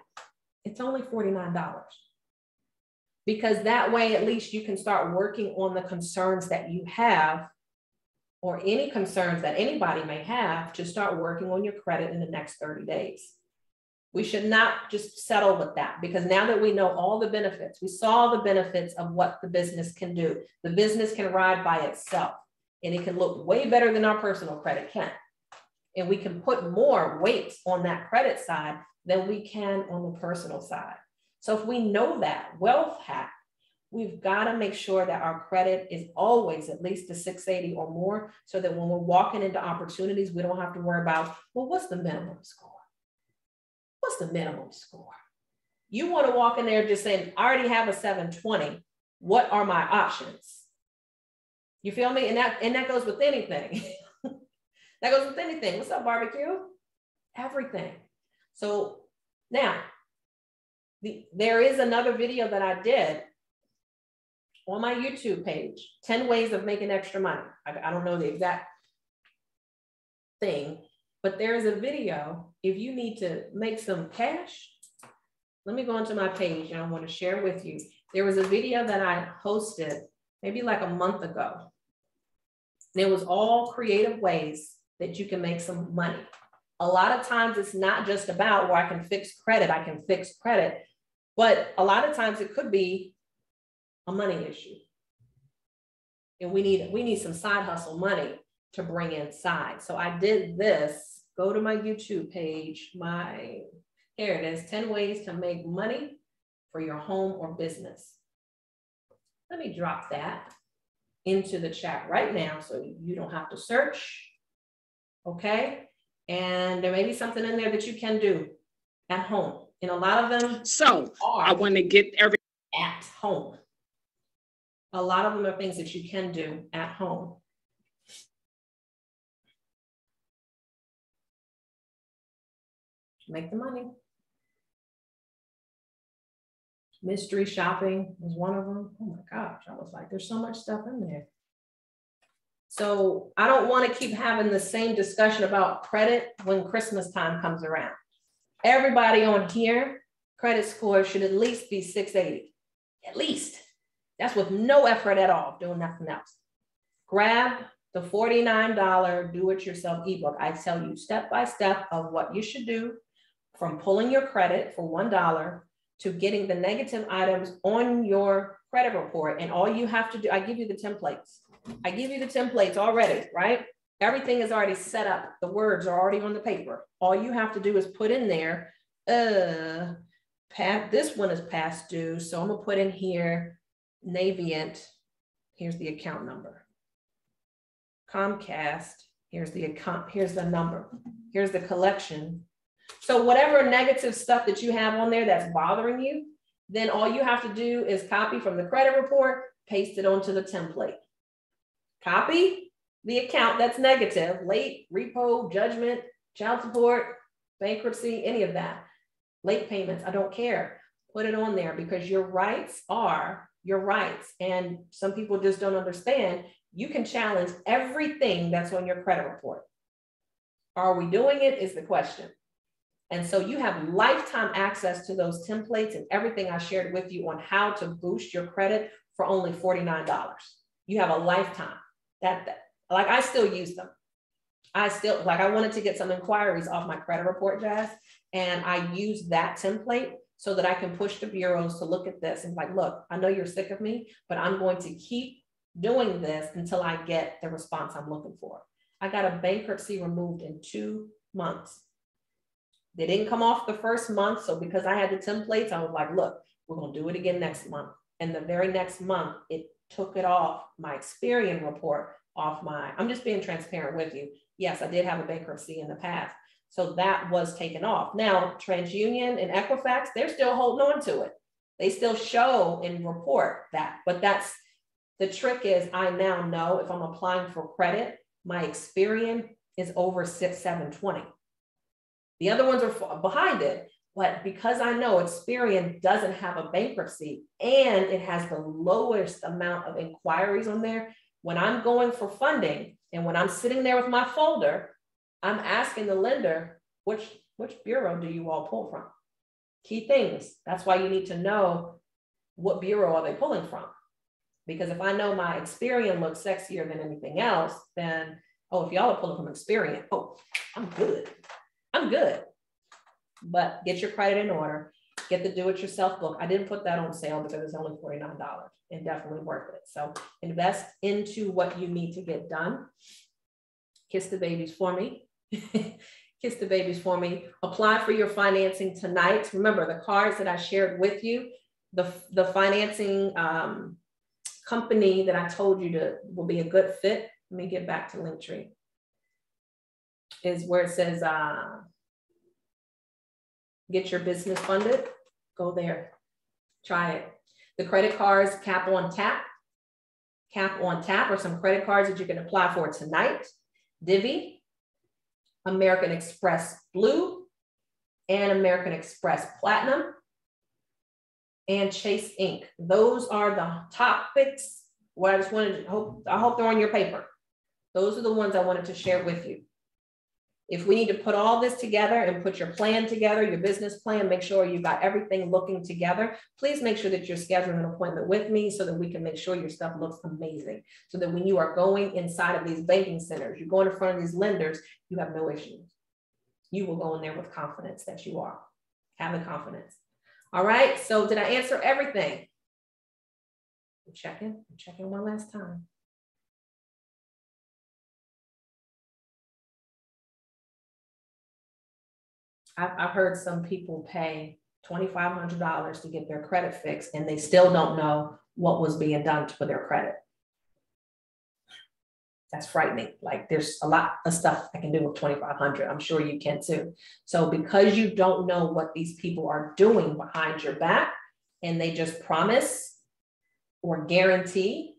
It's only $49. Because that way, at least you can start working on the concerns that you have, or any concerns that anybody may have, to start working on your credit in the next 30 days. We should not just settle with that, because now that we know all the benefits, we saw the benefits of what the business can do. The business can ride by itself, and it can look way better than our personal credit can. And we can put more weight on that credit side than we can on the personal side. So if we know that wealth hack, we've got to make sure that our credit is always at least a 680 or more, so that when we're walking into opportunities, we don't have to worry about, well, what's the minimum score? What's the minimum score? You want to walk in there just saying, I already have a 720. What are my options? You feel me? And that goes with anything. That goes with anything. What's up, barbecue? Everything. So now, there is another video that I did on my YouTube page, 10 ways of making extra money. I don't know the exact thing, but there is a video. If you need to make some cash, let me go into my page and I want to share with you. There was a video that I hosted maybe like a month ago. And it was all creative ways that you can make some money. A lot of times it's not just about where I can fix credit, but a lot of times it could be a money issue. And we need some side hustle money to bring inside. So I did this. Go to my YouTube page. Here it is, 10 ways to make money for your home or business. Let me drop that into the chat right now so you don't have to search. Okay. And there may be something in there that you can do at home. And a lot of them I want to get every at home. A lot of them are things that you can do at home. Make the money. Mystery shopping was one of them. Oh my gosh, I was like, there's so much stuff in there. So I don't want to keep having the same discussion about credit when Christmas time comes around. Everybody on here, credit score should at least be 680, at least. That's with no effort at all, doing nothing else. Grab the $49 do-it-yourself ebook. I tell you step by step of what you should do, from pulling your credit for $1 to getting the negative items on your credit report. And all you have to do, I give you the templates. I give you the templates already, right? Everything is already set up. The words are already on the paper. All you have to do is put in there, this one is past due. So I'm gonna put in here, Navient, here's the account number. Comcast, here's the account, here's the number, here's the collection. So whatever negative stuff that you have on there that's bothering you, then all you have to do is copy from the credit report, paste it onto the template. Copy the account that's negative, late, repo, judgment, child support, bankruptcy, any of that. Late payments, I don't care. Put it on there, because your rights are your rights. And some people just don't understand. You can challenge everything that's on your credit report. Are we doing it is the question. And so you have lifetime access to those templates and everything I shared with you on how to boost your credit for only $49. You have a lifetime. Like, I still use them. I wanted to get some inquiries off my credit report, Jazz, and I use that template so that I can push the bureaus to look at this and like, look, I know you're sick of me, but I'm going to keep doing this until I get the response I'm looking for. I got a bankruptcy removed in 2 months. They didn't come off the first month. So because I had the templates, I was like, look, we're going to do it again next month. And the very next month, it took it off my Experian report, I'm just being transparent with you. Yes, I did have a bankruptcy in the past. So that was taken off. Now, TransUnion and Equifax, they're still holding on to it. They still show and report that. But that's the trick is I now know if I'm applying for credit, my Experian is over 720. The other ones are behind it. But because I know Experian doesn't have a bankruptcy and it has the lowest amount of inquiries on there, when I'm going for funding and when I'm sitting there with my folder, I'm asking the lender, which bureau do you all pull from? Key things. That's why you need to know what bureau are they pulling from. Because if I know my Experian looks sexier than anything else, then, oh, if y'all are pulling from Experian, oh, I'm good. I'm good. But get your credit in order. Get the do-it-yourself book. I didn't put that on sale because it's only $49 and definitely worth it. So invest into what you need to get done. Kiss the babies for me. Kiss the babies for me. Apply for your financing tonight. Remember the cards that I shared with you, the financing company that I told you will be a good fit. Let me get back to Linktree. Is where it says, get your business funded. Go there, try it. The credit cards, cap on tap are some credit cards that you can apply for tonight. Divvy, American Express Blue, and American Express Platinum, and Chase Inc. Those are the topics. What I just wanted to I hope they're on your paper. Those are the ones I wanted to share with you. If we need to put all this together and put your plan together, your business plan, make sure you've got everything looking together. Please make sure that you're scheduling an appointment with me so that we can make sure your stuff looks amazing. So that when you are going inside of these banking centers, you're going in front of these lenders, you have no issues. You will go in there with confidence that you are. Have the confidence. All right, so did I answer everything? I'm checking one last time. I've heard some people pay $2,500 to get their credit fixed and they still don't know what was being done for their credit. That's frightening. Like there's a lot of stuff I can do with $2,500. I'm sure you can too. So because you don't know what these people are doing behind your back and they just promise or guarantee,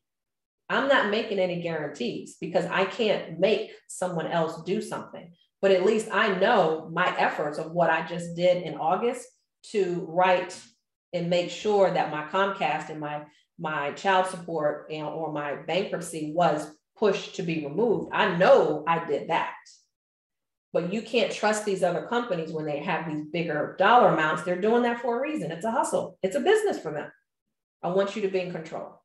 I'm not making any guarantees because I can't make someone else do something. But at least I know my efforts of what I just did in August to write and make sure that my Comcast and my child support or my bankruptcy was pushed to be removed. I know I did that. But you can't trust these other companies when they have these bigger dollar amounts. They're doing that for a reason. It's a hustle. It's a business for them. I want you to be in control.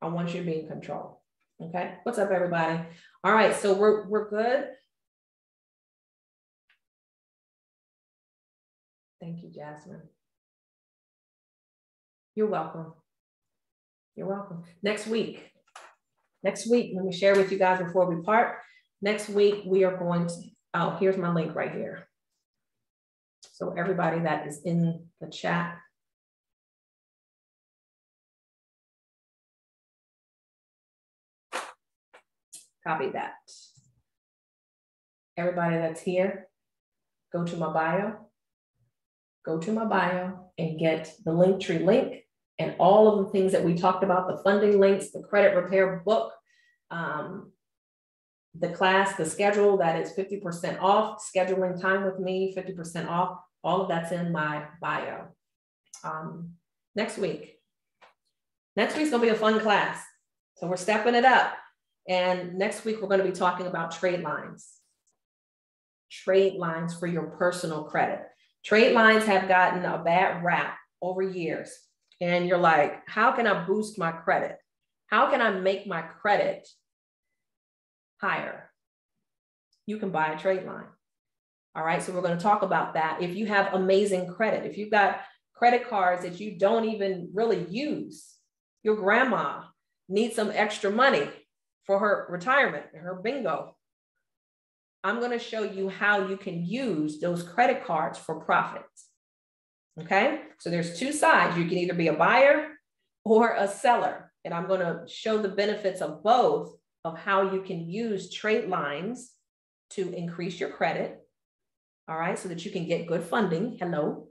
I want you to be in control. Okay. What's up, everybody? All right. So we're good. Thank you, Jasmine. You're welcome. You're welcome. Next week, let me share with you guys before we part. Next week, we are going to, oh, here's my link right here. So everybody that is in the chat, copy that. Everybody that's here, go to my bio and get the Linktree link and all of the things that we talked about, the funding links, the credit repair book, the class, the schedule that is 50% off, scheduling time with me, 50% off, all of that's in my bio. Next week's gonna be a fun class. So we're stepping it up. And next week, we're gonna be talking about trade lines for your personal credit. Trade lines have gotten a bad rap over years. And you're like, how can I boost my credit? How can I make my credit higher? You can buy a trade line. All right, so we're going to talk about that. If you have amazing credit, if you've got credit cards that you don't even really use, your grandma needs some extra money for her retirement, her bingo. I'm going to show you how you can use those credit cards for profits. Okay, so there's two sides. You can either be a buyer or a seller. And I'm going to show the benefits of both, of how you can use trade lines to increase your credit. All right, so that you can get good funding. Hello.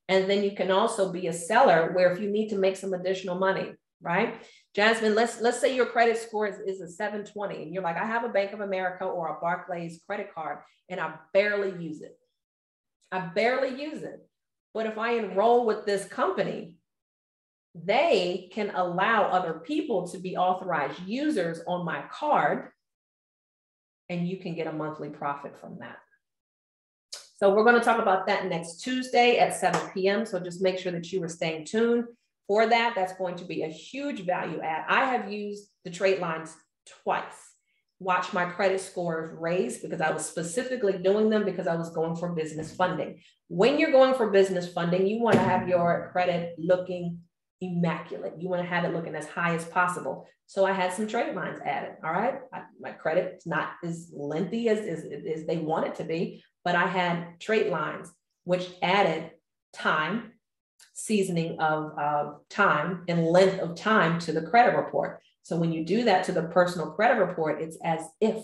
And then you can also be a seller where if you need to make some additional money, right? Jasmine, let's say your credit score is a 720 and you're like, I have a Bank of America or a Barclays credit card and I barely use it. But if I enroll with this company, they can allow other people to be authorized users on my card. and you can get a monthly profit from that. So we're going to talk about that next Tuesday at 7 p.m. So just make sure that you are staying tuned for that. That's going to be a huge value add. I have used the trade lines twice. Watch my credit scores raise because I was specifically doing them because I was going for business funding. When you're going for business funding, you want to have your credit looking immaculate. You want to have it looking as high as possible. So I had some trade lines added. All right. My credit is not as lengthy as they want it to be, but I had trade lines, which added time, seasoning of time and length of time to the credit report. So when you do that to the personal credit report, it's as if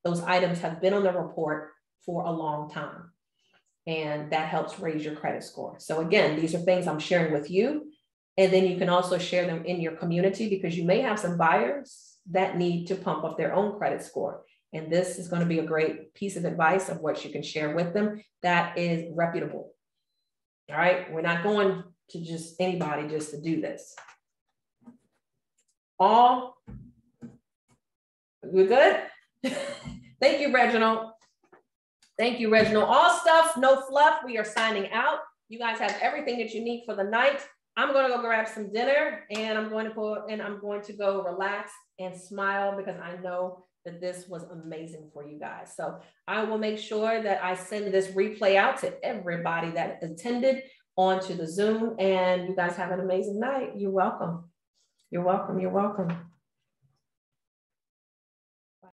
those items have been on the report for a long time. And that helps raise your credit score. So again, these are things I'm sharing with you. And then you can also share them in your community because you may have some buyers that need to pump up their own credit score. And this is going to be a great piece of advice of what you can share with them that is reputable. All right. We're not going to just anybody just to do this. All, we're good? Thank you, Reginald. Thank you, Reginald. All stuff, no fluff. We are signing out. You guys have everything that you need for the night. I'm going to go grab some dinner and I'm going to go relax and smile because I know that this was amazing for you guys. So I will make sure that I send this replay out to everybody that attended onto the Zoom, and you guys have an amazing night. You're welcome. You're welcome. You're welcome.